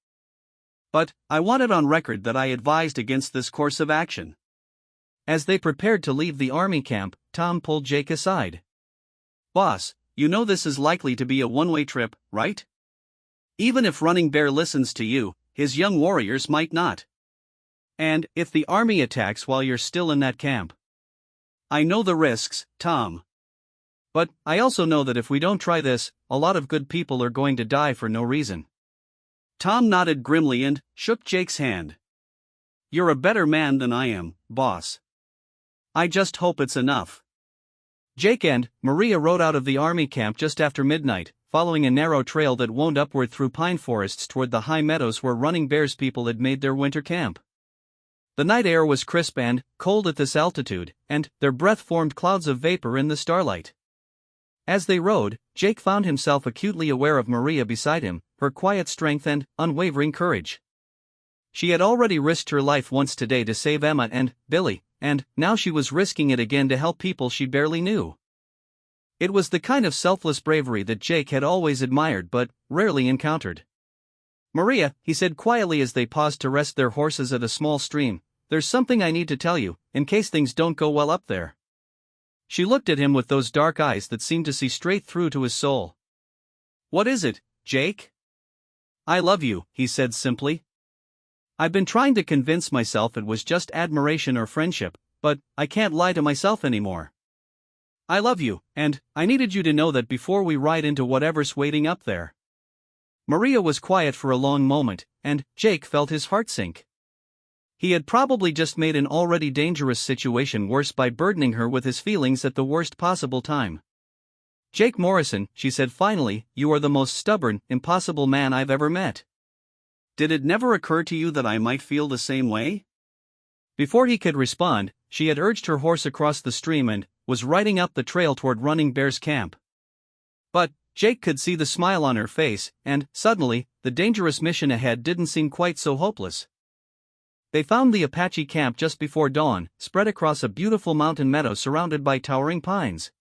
But I want it on record that I advised against this course of action. As they prepared to leave the army camp, Tom pulled Jake aside. Boss, you know this is likely to be a one-way trip, right? Even if Running Bear listens to you, his young warriors might not. And if the army attacks while you're still in that camp? I know the risks, Tom. But I also know that if we don't try this, a lot of good people are going to die for no reason. Tom nodded grimly and shook Jake's hand. You're a better man than I am, boss. I just hope it's enough. Jake and Maria rode out of the army camp just after midnight, following a narrow trail that wound upward through pine forests toward the high meadows where Running Bear's people had made their winter camp. The night air was crisp and cold at this altitude, and their breath formed clouds of vapor in the starlight. As they rode, Jake found himself acutely aware of Maria beside him, her quiet strength and unwavering courage. She had already risked her life once today to save Emma and Billy, and now she was risking it again to help people she barely knew. It was the kind of selfless bravery that Jake had always admired but rarely encountered. Maria, he said quietly as they paused to rest their horses at a small stream, there's something I need to tell you, in case things don't go well up there. She looked at him with those dark eyes that seemed to see straight through to his soul. What is it, Jake? I love you, he said simply. I've been trying to convince myself it was just admiration or friendship, but I can't lie to myself anymore. I love you, and I needed you to know that before we ride into whatever's waiting up there. Maria was quiet for a long moment, and Jake felt his heart sink. He had probably just made an already dangerous situation worse by burdening her with his feelings at the worst possible time. Jake Morrison, she said finally, you are the most stubborn, impossible man I've ever met. Did it never occur to you that I might feel the same way? Before he could respond, she had urged her horse across the stream and was riding up the trail toward Running Bear's camp. But Jake could see the smile on her face, and suddenly, the dangerous mission ahead didn't seem quite so hopeless. They found the Apache camp just before dawn, spread across a beautiful mountain meadow surrounded by towering pines.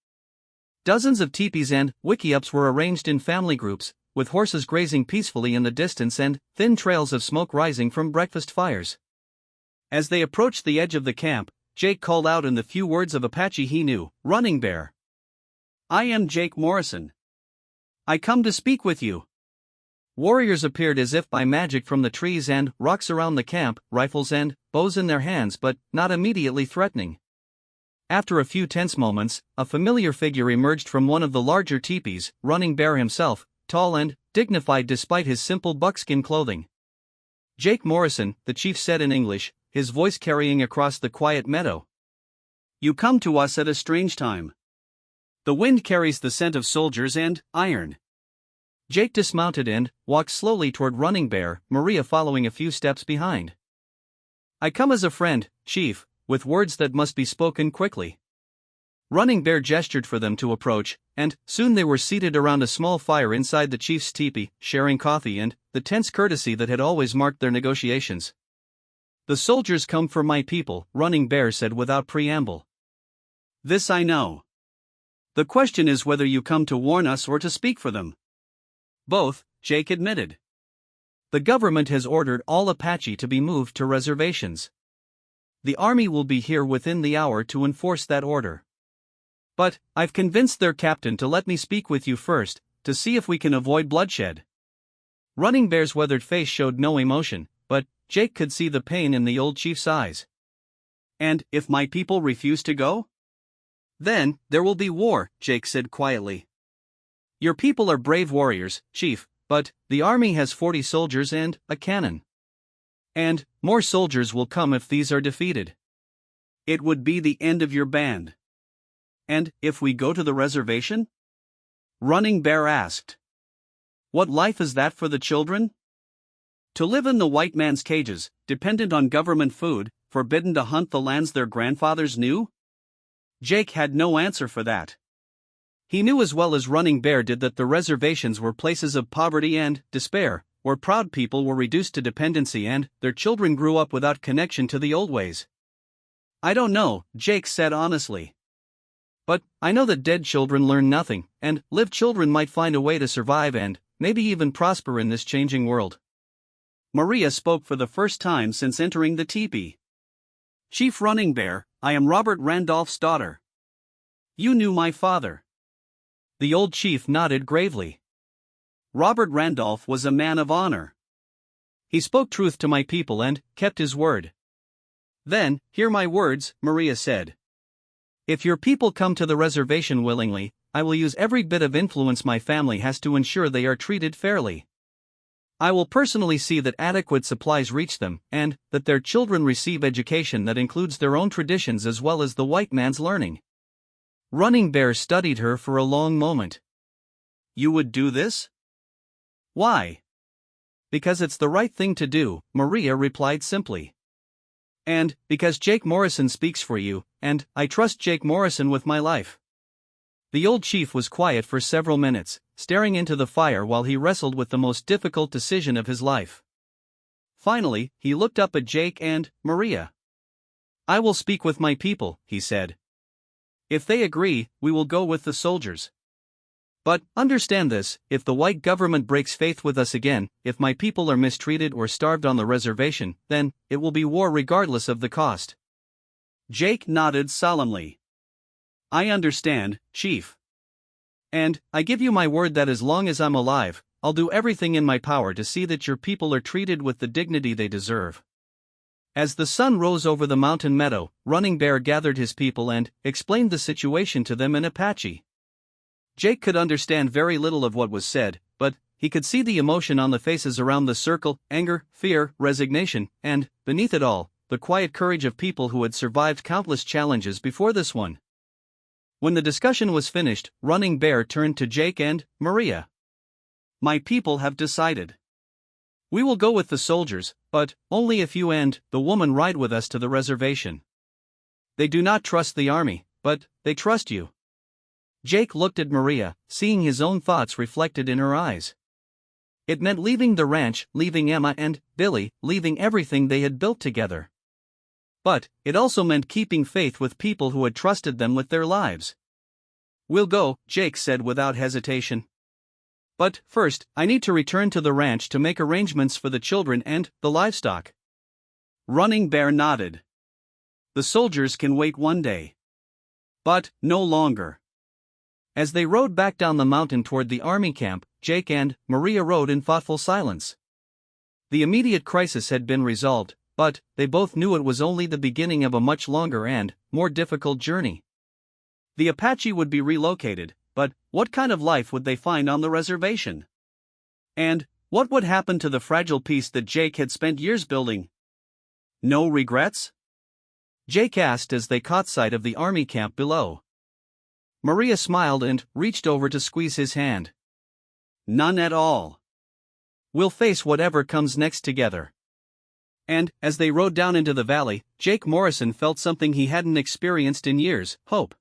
Dozens of teepees and wickiups were arranged in family groups, with horses grazing peacefully in the distance and thin trails of smoke rising from breakfast fires. As they approached the edge of the camp, Jake called out in the few words of Apache he knew, "Running Bear. I am Jake Morrison. I come to speak with you." Warriors appeared as if by magic from the trees and rocks around the camp, rifles and bows in their hands but not immediately threatening. After a few tense moments, a familiar figure emerged from one of the larger teepees, Running Bear himself, tall and dignified despite his simple buckskin clothing. "Jake Morrison," the chief said in English, his voice carrying across the quiet meadow. "You come to us at a strange time. The wind carries the scent of soldiers and iron." Jake dismounted and walked slowly toward Running Bear, Maria following a few steps behind. "I come as a friend, Chief, with words that must be spoken quickly." Running Bear gestured for them to approach, and soon they were seated around a small fire inside the chief's teepee, sharing coffee and the tense courtesy that had always marked their negotiations. "The soldiers come for my people," Running Bear said without preamble. "This I know. The question is whether you come to warn us or to speak for them." "Both," Jake admitted. "The government has ordered all Apache to be moved to reservations. The army will be here within the hour to enforce that order. But I've convinced their captain to let me speak with you first, to see if we can avoid bloodshed." Running Bear's weathered face showed no emotion, but Jake could see the pain in the old chief's eyes. "And if my people refuse to go? Then there will be war," Jake said quietly. "Your people are brave warriors, Chief, but the army has 40 soldiers and a cannon. And more soldiers will come if these are defeated. It would be the end of your band." "And if we go to the reservation?" Running Bear asked. "What life is that for the children? To live in the white man's cages, dependent on government food, forbidden to hunt the lands their grandfathers knew?" Jake had no answer for that. He knew as well as Running Bear did that the reservations were places of poverty and despair, where proud people were reduced to dependency and their children grew up without connection to the old ways. "I don't know," Jake said honestly. "But I know that dead children learn nothing, and live children might find a way to survive and maybe even prosper in this changing world." Maria spoke for the first time since entering the teepee. "Chief Running Bear, I am Robert Randolph's daughter. You knew my father." The old chief nodded gravely. "Robert Randolph was a man of honor. He spoke truth to my people and kept his word." "Then, hear my words," Maria said. "If your people come to the reservation willingly, I will use every bit of influence my family has to ensure they are treated fairly. I will personally see that adequate supplies reach them, and that their children receive education that includes their own traditions as well as the white man's learning." Running Bear studied her for a long moment. "You would do this?" "Why?" "Because it's the right thing to do," Maria replied simply. "And because Jake Morrison speaks for you, and I trust Jake Morrison with my life." The old chief was quiet for several minutes, staring into the fire while he wrestled with the most difficult decision of his life. Finally, he looked up at Jake and Maria. "I will speak with my people," he said. "If they agree, we will go with the soldiers. But understand this, if the white government breaks faith with us again, if my people are mistreated or starved on the reservation, then it will be war regardless of the cost." Jake nodded solemnly. "I understand, Chief. And I give you my word that as long as I'm alive, I'll do everything in my power to see that your people are treated with the dignity they deserve." As the sun rose over the mountain meadow, Running Bear gathered his people and explained the situation to them in Apache. Jake could understand very little of what was said, but he could see the emotion on the faces around the circle: anger, fear, resignation, and, beneath it all, the quiet courage of people who had survived countless challenges before this one. When the discussion was finished, Running Bear turned to Jake and Maria. "My people have decided. We will go with the soldiers, but only if you and the woman ride with us to the reservation. They do not trust the army, but they trust you." Jake looked at Maria, seeing his own thoughts reflected in her eyes. It meant leaving the ranch, leaving Emma and Billy, leaving everything they had built together. But it also meant keeping faith with people who had trusted them with their lives. "We'll go," Jake said without hesitation. "But first, I need to return to the ranch to make arrangements for the children and the livestock." Running Bear nodded. "The soldiers can wait one day. But no longer." As they rode back down the mountain toward the army camp, Jake and Maria rode in thoughtful silence. The immediate crisis had been resolved, but they both knew it was only the beginning of a much longer and more difficult journey. The Apache would be relocated, but what kind of life would they find on the reservation? And what would happen to the fragile piece that Jake had spent years building? No regrets? Jake asked as they caught sight of the army camp below. Maria smiled and reached over to squeeze his hand. "None at all. We'll face whatever comes next together." And, as they rode down into the valley, Jake Morrison felt something he hadn't experienced in years: hope.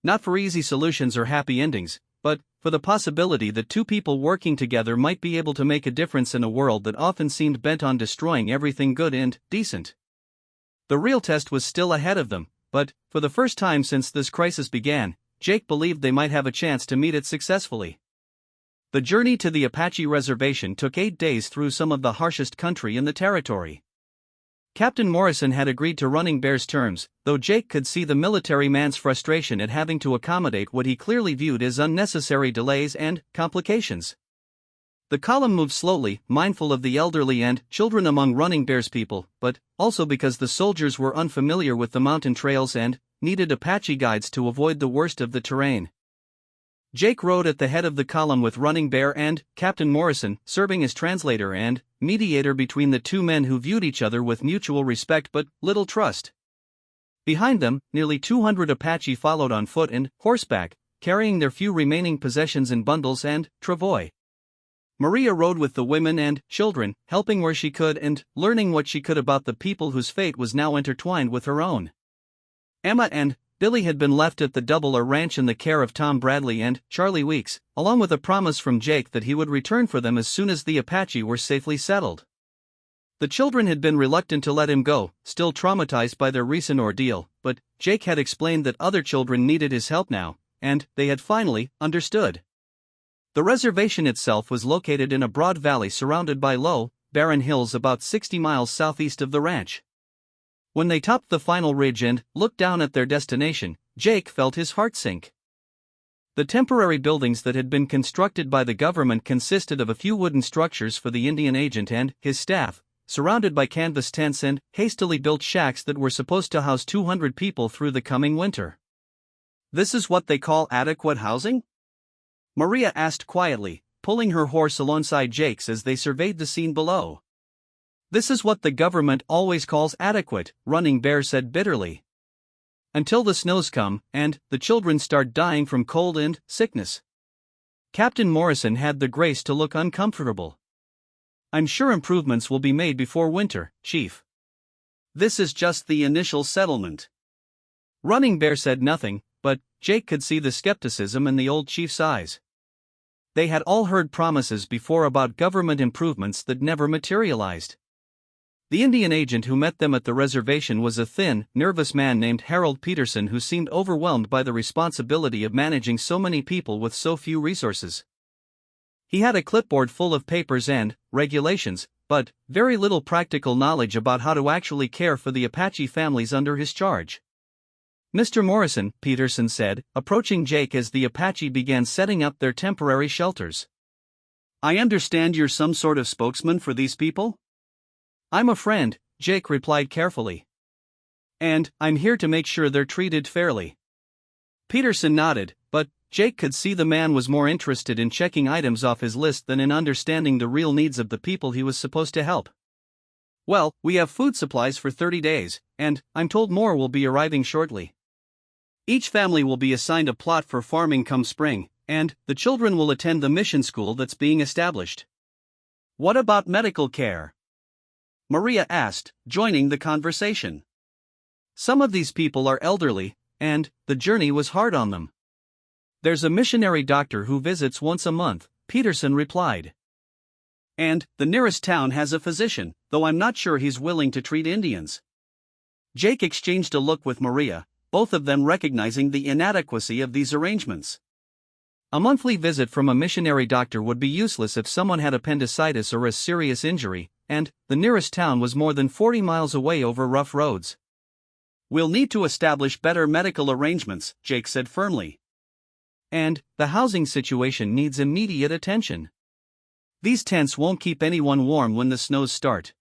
Not for easy solutions or happy endings, but for the possibility that two people working together might be able to make a difference in a world that often seemed bent on destroying everything good and decent. The real test was still ahead of them, but, for the first time since this crisis began, Jake believed they might have a chance to meet it successfully. The journey to the Apache reservation took 8 days through some of the harshest country in the territory. Captain Morrison had agreed to Running Bear's terms, though Jake could see the military man's frustration at having to accommodate what he clearly viewed as unnecessary delays and complications. The column moved slowly, mindful of the elderly and children among Running Bear's people, but also because the soldiers were unfamiliar with the mountain trails and needed Apache guides to avoid the worst of the terrain. Jake rode at the head of the column with Running Bear and Captain Morrison serving as translator and mediator between the two men who viewed each other with mutual respect but little trust. Behind them, nearly 200 Apache followed on foot and horseback, carrying their few remaining possessions in bundles and travois. Maria rode with the women and children, helping where she could and learning what she could about the people whose fate was now intertwined with her own. Emma and Billy had been left at the Double-R Ranch in the care of Tom Bradley and Charlie Weeks, along with a promise from Jake that he would return for them as soon as the Apache were safely settled. The children had been reluctant to let him go, still traumatized by their recent ordeal, but Jake had explained that other children needed his help now, and they had finally understood. The reservation itself was located in a broad valley surrounded by low, barren hills about 60 miles southeast of the ranch. When they topped the final ridge and looked down at their destination, Jake felt his heart sink. The temporary buildings that had been constructed by the government consisted of a few wooden structures for the Indian agent and his staff, surrounded by canvas tents and hastily built shacks that were supposed to house 200 people through the coming winter. "This is what they call adequate housing?" Maria asked quietly, pulling her horse alongside Jake's as they surveyed the scene below. "This is what the government always calls adequate," Running Bear said bitterly. "Until the snows come, and the children start dying from cold and sickness." Captain Morrison had the grace to look uncomfortable. "I'm sure improvements will be made before winter, Chief. This is just the initial settlement." Running Bear said nothing, but Jake could see the skepticism in the old chief's eyes. They had all heard promises before about government improvements that never materialized. The Indian agent who met them at the reservation was a thin, nervous man named Harold Peterson who seemed overwhelmed by the responsibility of managing so many people with so few resources. He had a clipboard full of papers and regulations, but very little practical knowledge about how to actually care for the Apache families under his charge. "Mr. Morrison," Peterson said, approaching Jake as the Apache began setting up their temporary shelters. "I understand you're some sort of spokesman for these people?" "I'm a friend," Jake replied carefully. "And I'm here to make sure they're treated fairly." Peterson nodded, but Jake could see the man was more interested in checking items off his list than in understanding the real needs of the people he was supposed to help. "Well, we have food supplies for 30 days, and I'm told more will be arriving shortly. Each family will be assigned a plot for farming come spring, and the children will attend the mission school that's being established." "What about medical care?" Maria asked, joining the conversation. "Some of these people are elderly, and the journey was hard on them. There's a missionary doctor who visits once a month," Peterson replied. And the nearest town has a physician, though I'm not sure he's willing to treat Indians. Jake exchanged a look with Maria, both of them recognizing the inadequacy of these arrangements. A monthly visit from a missionary doctor would be useless if someone had appendicitis or a serious injury, and the nearest town was more than 40 miles away over rough roads. We'll need to establish better medical arrangements, Jake said firmly. And the housing situation needs immediate attention. These tents won't keep anyone warm when the snows start.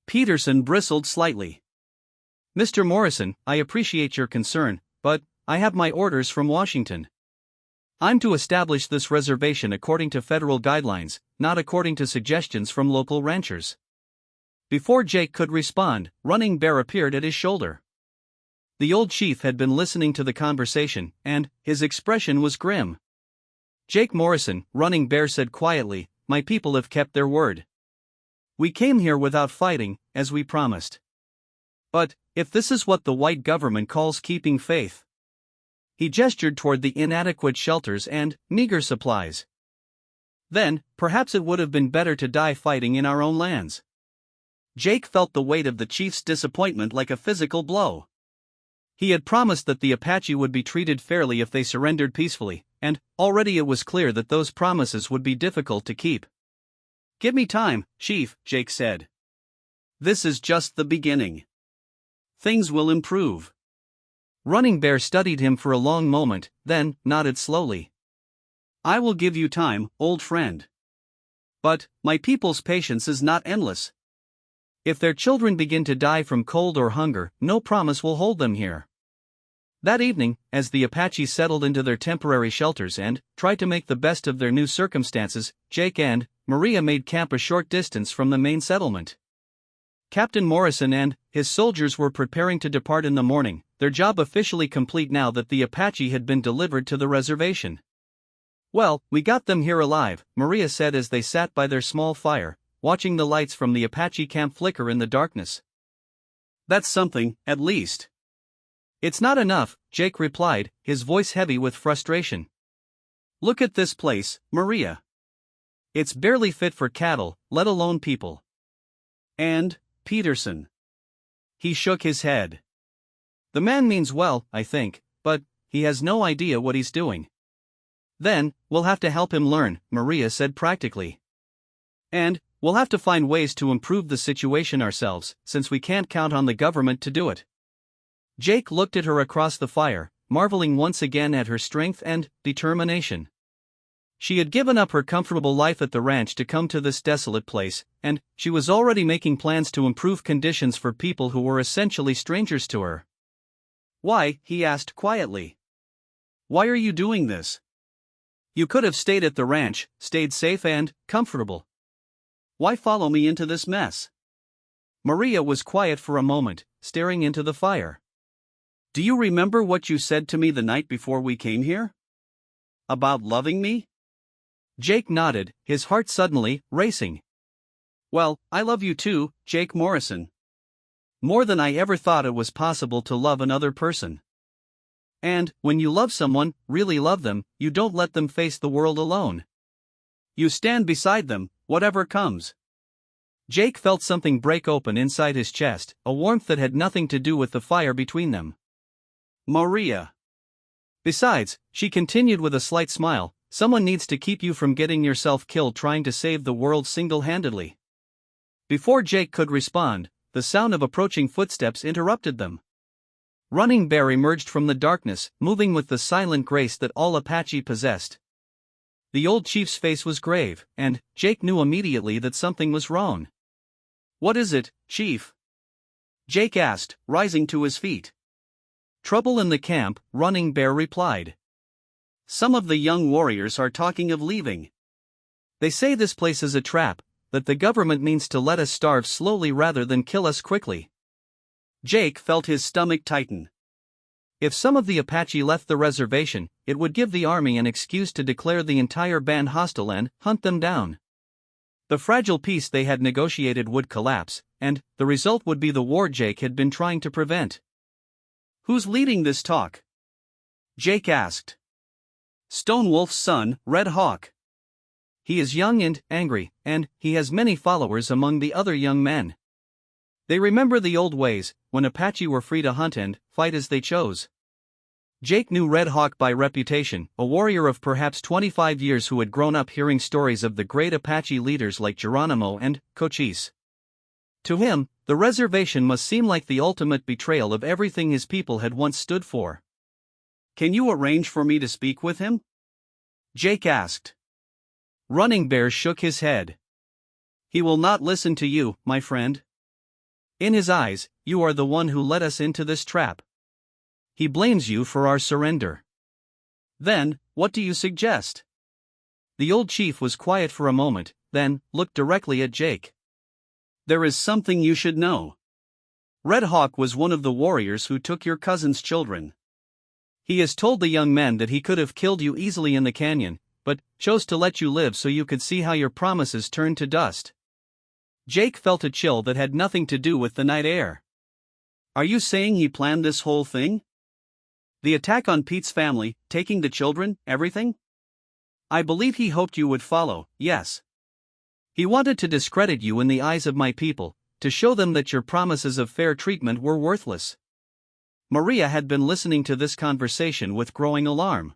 Peterson bristled slightly. Mr. Morrison, I appreciate your concern, but I have my orders from Washington. I'm to establish this reservation according to federal guidelines, not according to suggestions from local ranchers. Before Jake could respond, Running Bear appeared at his shoulder. The old chief had been listening to the conversation, and his expression was grim. Jake Morrison, Running Bear said quietly, my people have kept their word. We came here without fighting, as we promised. But, if this is what the white government calls keeping faith. He gestured toward the inadequate shelters and meager supplies. Then, perhaps it would have been better to die fighting in our own lands. Jake felt the weight of the chief's disappointment like a physical blow. He had promised that the Apache would be treated fairly if they surrendered peacefully, and already it was clear that those promises would be difficult to keep. Give me time, Chief, Jake said. This is just the beginning. Things will improve. Running Bear studied him for a long moment, then nodded slowly. I will give you time, old friend. But my people's patience is not endless. If their children begin to die from cold or hunger, no promise will hold them here. That evening, as the Apaches settled into their temporary shelters and tried to make the best of their new circumstances, Jake and Maria made camp a short distance from the main settlement. Captain Morrison and his soldiers were preparing to depart in the morning, their job officially complete now that the Apache had been delivered to the reservation. Well, we got them here alive, Maria said as they sat by their small fire, watching the lights from the Apache camp flicker in the darkness. That's something, at least. It's not enough, Jake replied, his voice heavy with frustration. Look at this place, Maria. It's barely fit for cattle, let alone people. And Peterson. He shook his head. The man means well, I think, but he has no idea what he's doing. Then, we'll have to help him learn, Maria said practically. And we'll have to find ways to improve the situation ourselves, since we can't count on the government to do it. Jake looked at her across the fire, marveling once again at her strength and determination. She had given up her comfortable life at the ranch to come to this desolate place, and she was already making plans to improve conditions for people who were essentially strangers to her. Why, he asked quietly. Why are you doing this? You could have stayed at the ranch, stayed safe and comfortable. Why follow me into this mess? Maria was quiet for a moment, staring into the fire. Do you remember what you said to me the night before we came here? About loving me? Jake nodded, his heart suddenly racing. Well, I love you too, Jake Morrison. More than I ever thought it was possible to love another person. And, when you love someone, really love them, you don't let them face the world alone. You stand beside them, whatever comes. Jake felt something break open inside his chest, a warmth that had nothing to do with the fire between them. Maria. Besides, she continued with a slight smile, someone needs to keep you from getting yourself killed trying to save the world single-handedly. Before Jake could respond, the sound of approaching footsteps interrupted them. Running Bear emerged from the darkness, moving with the silent grace that all Apache possessed. The old chief's face was grave, and Jake knew immediately that something was wrong. What is it, Chief? Jake asked, rising to his feet. Trouble in the camp, Running Bear replied. Some of the young warriors are talking of leaving. They say this place is a trap, that the government means to let us starve slowly rather than kill us quickly. Jake felt his stomach tighten. If some of the Apache left the reservation, it would give the army an excuse to declare the entire band hostile and hunt them down. The fragile peace they had negotiated would collapse, and the result would be the war Jake had been trying to prevent. Who's leading this talk? Jake asked. Stone Wolf's son, Red Hawk. He is young and angry, and he has many followers among the other young men. They remember the old ways, when Apache were free to hunt and fight as they chose. Jake knew Red Hawk by reputation, a warrior of perhaps 25 years who had grown up hearing stories of the great Apache leaders like Geronimo and Cochise. To him, the reservation must seem like the ultimate betrayal of everything his people had once stood for. Can you arrange for me to speak with him? Jake asked. Running Bear shook his head. He will not listen to you, my friend. In his eyes, you are the one who led us into this trap. He blames you for our surrender. Then, what do you suggest? The old chief was quiet for a moment, then looked directly at Jake. There is something you should know. Red Hawk was one of the warriors who took your cousin's children. He has told the young men that he could have killed you easily in the canyon, but chose to let you live so you could see how your promises turned to dust. Jake felt a chill that had nothing to do with the night air. Are you saying he planned this whole thing? The attack on Pete's family, taking the children, everything? I believe he hoped you would follow, yes. He wanted to discredit you in the eyes of my people, to show them that your promises of fair treatment were worthless. Maria had been listening to this conversation with growing alarm.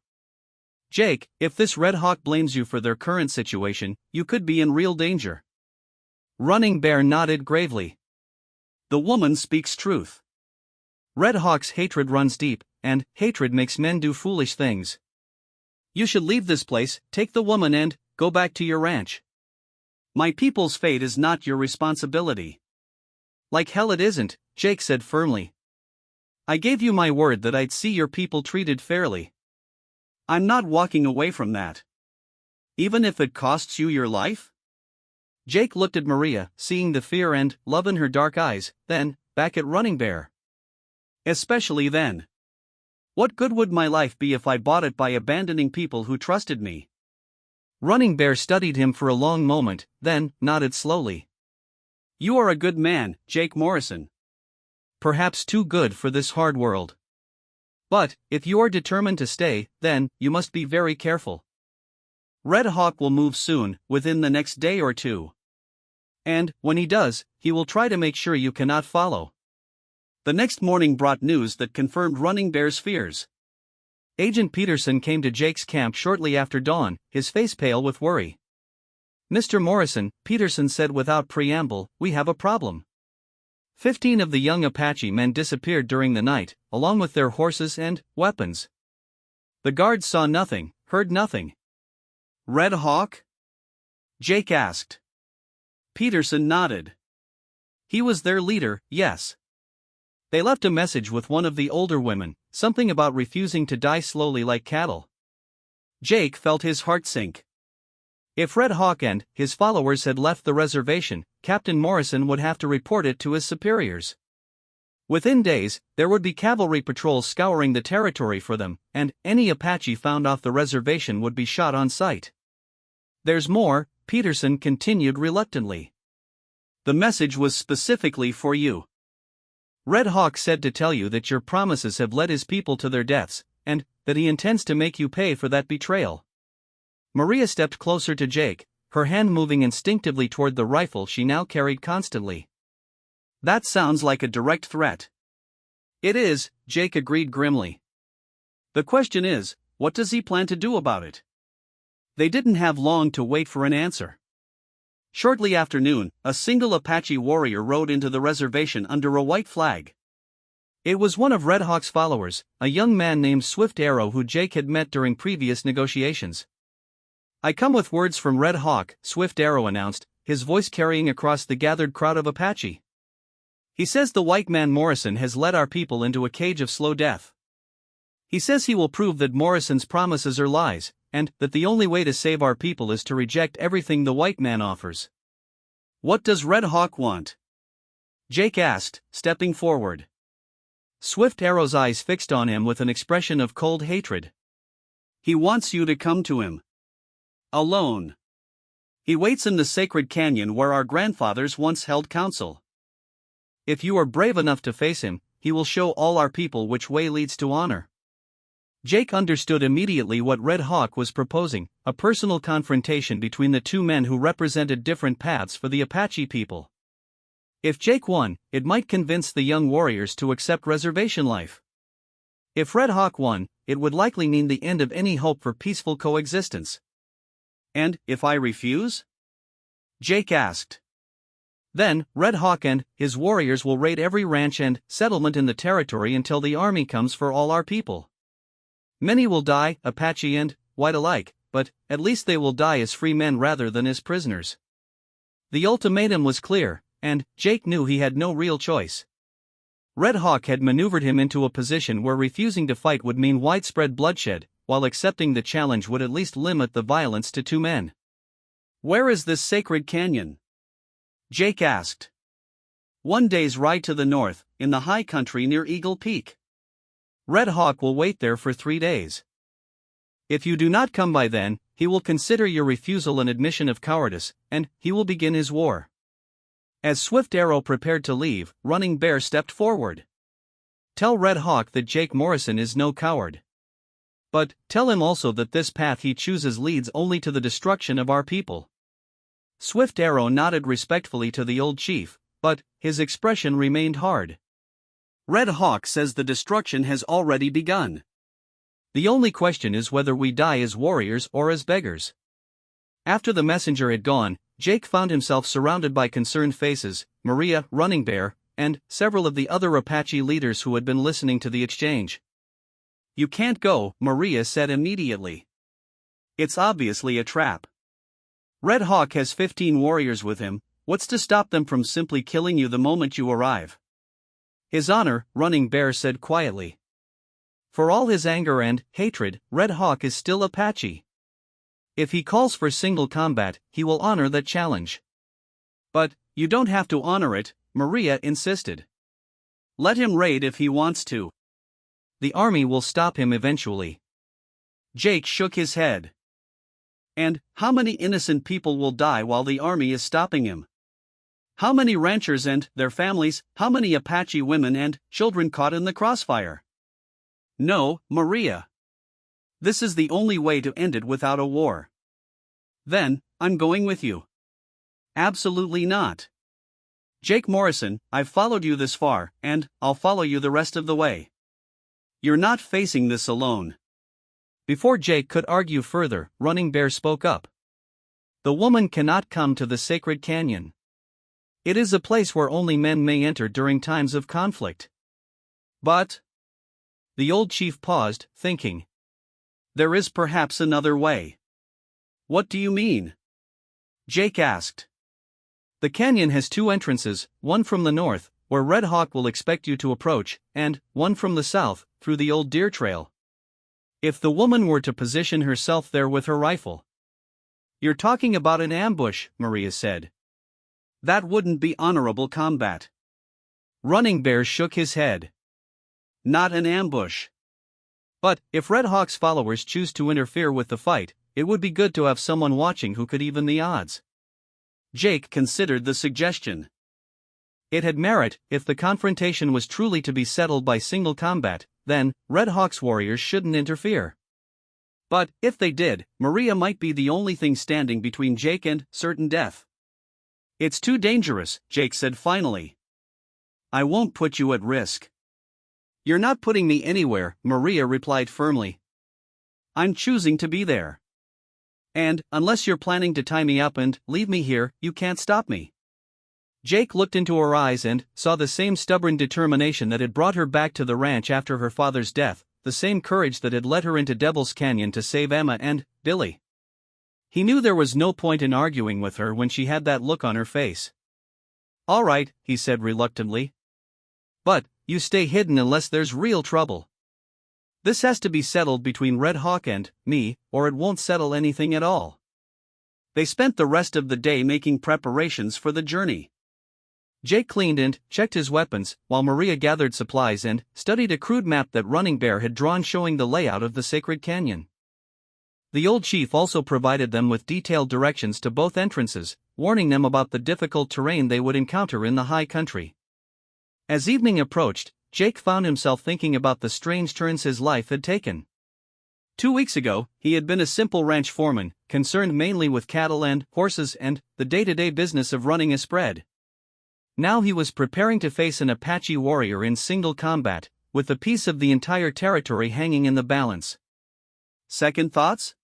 Jake, if this Red Hawk blames you for their current situation, you could be in real danger. Running Bear nodded gravely. The woman speaks truth. Red Hawk's hatred runs deep, and hatred makes men do foolish things. You should leave this place, take the woman and go back to your ranch. My people's fate is not your responsibility. Like hell it isn't, Jake said firmly. I gave you my word that I'd see your people treated fairly. I'm not walking away from that. Even if it costs you your life? Jake looked at Maria, seeing the fear and love in her dark eyes, then back at Running Bear. Especially then. What good would my life be if I bought it by abandoning people who trusted me? Running Bear studied him for a long moment, then nodded slowly. You are a good man, Jake Morrison. Perhaps too good for this hard world. But, if you are determined to stay, then you must be very careful. Red Hawk will move soon, within the next day or two. And, when he does, he will try to make sure you cannot follow. The next morning brought news that confirmed Running Bear's fears. Agent Peterson came to Jake's camp shortly after dawn, his face pale with worry. Mr. Morrison, Peterson said without preamble, we have a problem. 15 of the young Apache men disappeared during the night, along with their horses and weapons. The guards saw nothing, heard nothing. Red Hawk? Jake asked. Peterson nodded. He was their leader, yes. They left a message with one of the older women, something about refusing to die slowly like cattle. Jake felt his heart sink. If Red Hawk and his followers had left the reservation, Captain Morrison would have to report it to his superiors. Within days, there would be cavalry patrols scouring the territory for them, and any Apache found off the reservation would be shot on sight. There's more, Peterson continued reluctantly. The message was specifically for you. Red Hawk said to tell you that your promises have led his people to their deaths, and that he intends to make you pay for that betrayal. Maria stepped closer to Jake, her hand moving instinctively toward the rifle she now carried constantly. That sounds like a direct threat. It is, Jake agreed grimly. The question is, what does he plan to do about it? They didn't have long to wait for an answer. Shortly after noon, a single Apache warrior rode into the reservation under a white flag. It was one of Red Hawk's followers, a young man named Swift Arrow who Jake had met during previous negotiations. I come with words from Red Hawk, Swift Arrow announced, his voice carrying across the gathered crowd of Apache. He says the white man Morrison has led our people into a cage of slow death. He says he will prove that Morrison's promises are lies, and that the only way to save our people is to reject everything the white man offers. What does Red Hawk want? Jake asked, stepping forward. Swift Arrow's eyes fixed on him with an expression of cold hatred. He wants you to come to him. Alone. He waits in the sacred canyon where our grandfathers once held council. If you are brave enough to face him, he will show all our people which way leads to honor. Jake understood immediately what Red Hawk was proposing, a personal confrontation between the two men who represented different paths for the Apache people. If Jake won, it might convince the young warriors to accept reservation life. If Red Hawk won, it would likely mean the end of any hope for peaceful coexistence. And if I refuse? Jake asked. Then, Red Hawk and his warriors will raid every ranch and settlement in the territory until the army comes for all our people. Many will die, Apache and white alike, but at least they will die as free men rather than as prisoners. The ultimatum was clear, and Jake knew he had no real choice. Red Hawk had maneuvered him into a position where refusing to fight would mean widespread bloodshed, while accepting the challenge would at least limit the violence to two men. Where is this sacred canyon? Jake asked. 1 day's ride to the north, in the high country near Eagle Peak. Red Hawk will wait there for 3 days. If you do not come by then, he will consider your refusal an admission of cowardice, and he will begin his war. As Swift Arrow prepared to leave, Running Bear stepped forward. Tell Red Hawk that Jake Morrison is no coward. But tell him also that this path he chooses leads only to the destruction of our people. Swift Arrow nodded respectfully to the old chief, but his expression remained hard. Red Hawk says the destruction has already begun. The only question is whether we die as warriors or as beggars. After the messenger had gone, Jake found himself surrounded by concerned faces, Maria, Running Bear, and several of the other Apache leaders who had been listening to the exchange. You can't go, Maria said immediately. It's obviously a trap. Red Hawk has 15 warriors with him. What's to stop them from simply killing you the moment you arrive? His Honor, Running Bear said quietly. For all his anger and hatred, Red Hawk is still Apache. If he calls for single combat, he will honor that challenge. But you don't have to honor it, Maria insisted. Let him raid if he wants to. The army will stop him eventually. Jake shook his head. And how many innocent people will die while the army is stopping him? How many ranchers and their families, how many Apache women and children caught in the crossfire? No, Maria. This is the only way to end it without a war. Then, I'm going with you. Absolutely not. Jake Morrison, I've followed you this far, and I'll follow you the rest of the way. You're not facing this alone. Before Jake could argue further, Running Bear spoke up. The woman cannot come to the sacred canyon. It is a place where only men may enter during times of conflict. But the old chief paused, thinking. There is perhaps another way. What do you mean? Jake asked. The canyon has 2 entrances, one from the north, where Red Hawk will expect you to approach, and one from the south, through the old deer trail. If the woman were to position herself there with her rifle. You're talking about an ambush, Maria said. That wouldn't be honorable combat. Running Bear shook his head. Not an ambush. But if Red Hawk's followers choose to interfere with the fight, it would be good to have someone watching who could even the odds. Jake considered the suggestion. It had merit. If the confrontation was truly to be settled by single combat, then Red Hawk's warriors shouldn't interfere. But if they did, Maria might be the only thing standing between Jake and certain death. It's too dangerous, Jake said finally. I won't put you at risk. You're not putting me anywhere, Maria replied firmly. I'm choosing to be there. And, unless you're planning to tie me up and leave me here, you can't stop me. Jake looked into her eyes and saw the same stubborn determination that had brought her back to the ranch after her father's death, the same courage that had led her into Devil's Canyon to save Emma and Billy. He knew there was no point in arguing with her when she had that look on her face. All right, he said reluctantly. But you stay hidden unless there's real trouble. This has to be settled between Red Hawk and me, or it won't settle anything at all. They spent the rest of the day making preparations for the journey. Jake cleaned and checked his weapons, while Maria gathered supplies and studied a crude map that Running Bear had drawn showing the layout of the sacred canyon. The old chief also provided them with detailed directions to both entrances, warning them about the difficult terrain they would encounter in the high country. As evening approached, Jake found himself thinking about the strange turns his life had taken. 2 weeks ago, he had been a simple ranch foreman, concerned mainly with cattle and horses and the day-to-day business of running a spread. Now he was preparing to face an Apache warrior in single combat, with the peace of the entire territory hanging in the balance. Second thoughts?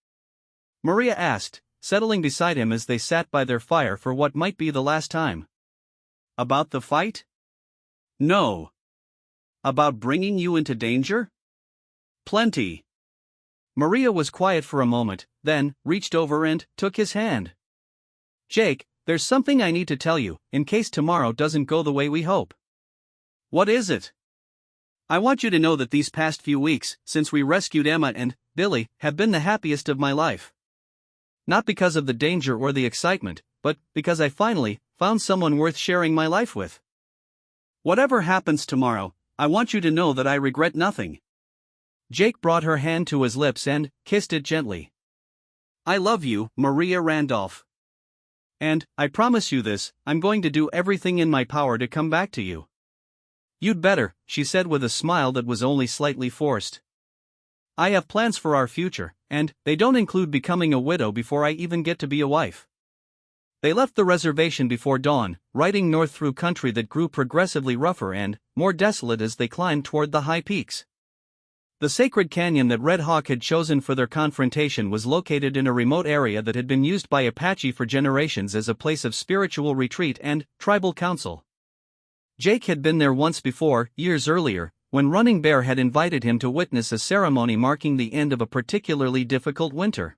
Maria asked, settling beside him as they sat by their fire for what might be the last time. About the fight? No. About bringing you into danger? Plenty. Maria was quiet for a moment, then reached over and took his hand. Jake, there's something I need to tell you, in case tomorrow doesn't go the way we hope. What is it? I want you to know that these past few weeks, since we rescued Emma and Billy, have been the happiest of my life. Not because of the danger or the excitement, but because I finally found someone worth sharing my life with. Whatever happens tomorrow, I want you to know that I regret nothing. Jake brought her hand to his lips and kissed it gently. I love you, Maria Randolph. And, I promise you this, I'm going to do everything in my power to come back to you. You'd better, she said with a smile that was only slightly forced. I have plans for our future, and they don't include becoming a widow before I even get to be a wife. They left the reservation before dawn, riding north through country that grew progressively rougher and more desolate as they climbed toward the high peaks. The sacred canyon that Red Hawk had chosen for their confrontation was located in a remote area that had been used by Apache for generations as a place of spiritual retreat and tribal council. Jake had been there once before, years earlier, when Running Bear had invited him to witness a ceremony marking the end of a particularly difficult winter.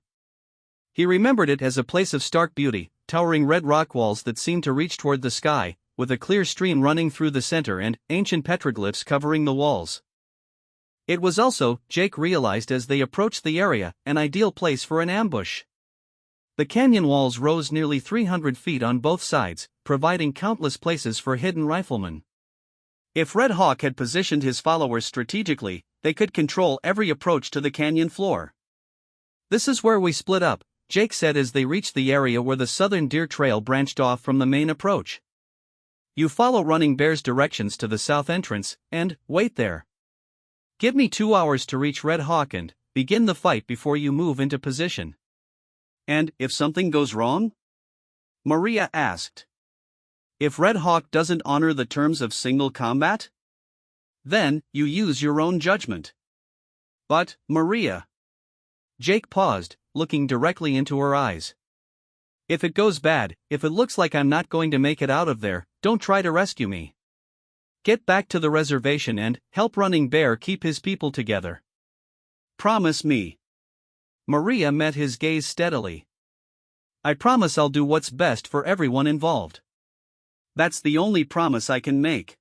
He remembered it as a place of stark beauty, towering red rock walls that seemed to reach toward the sky, with a clear stream running through the center and ancient petroglyphs covering the walls. It was also, Jake realized as they approached the area, an ideal place for an ambush. The canyon walls rose nearly 300 feet on both sides, providing countless places for hidden riflemen. If Red Hawk had positioned his followers strategically, they could control every approach to the canyon floor. This is where we split up, Jake said as they reached the area where the Southern Deer Trail branched off from the main approach. You follow Running Bear's directions to the south entrance, and wait there. Give me 2 hours to reach Red Hawk and begin the fight before you move into position. And if something goes wrong? Maria asked. If Red Hawk doesn't honor the terms of single combat? Then, you use your own judgment. But, Maria. Jake paused, looking directly into her eyes. If it goes bad, if it looks like I'm not going to make it out of there, don't try to rescue me. Get back to the reservation and help Running Bear keep his people together. Promise me. Maria met his gaze steadily. I promise I'll do what's best for everyone involved. That's the only promise I can make.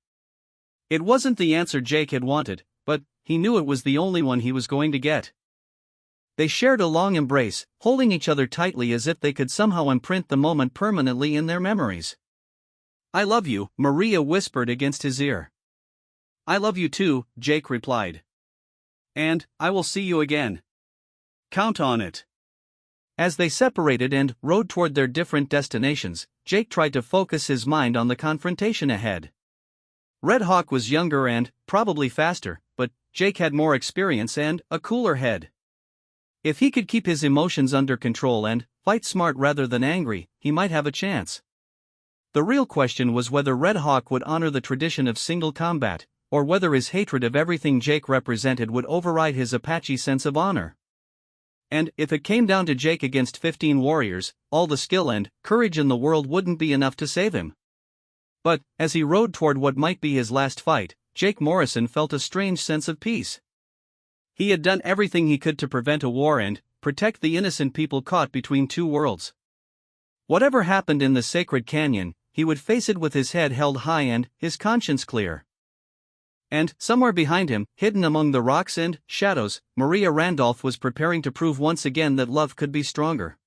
It wasn't the answer Jake had wanted, but he knew it was the only one he was going to get. They shared a long embrace, holding each other tightly as if they could somehow imprint the moment permanently in their memories. I love you, Maria whispered against his ear. I love you too, Jake replied. And I will see you again. Count on it. As they separated and rode toward their different destinations, Jake tried to focus his mind on the confrontation ahead. Red Hawk was younger and probably faster, but Jake had more experience and a cooler head. If he could keep his emotions under control and fight smart rather than angry, he might have a chance. The real question was whether Red Hawk would honor the tradition of single combat, or whether his hatred of everything Jake represented would override his Apache sense of honor. And if it came down to Jake against 15 warriors, all the skill and courage in the world wouldn't be enough to save him. But, as he rode toward what might be his last fight, Jake Morrison felt a strange sense of peace. He had done everything he could to prevent a war and protect the innocent people caught between two worlds. Whatever happened in the sacred canyon, he would face it with his head held high and his conscience clear. And, somewhere behind him, hidden among the rocks and shadows, Maria Randolph was preparing to prove once again that love could be stronger.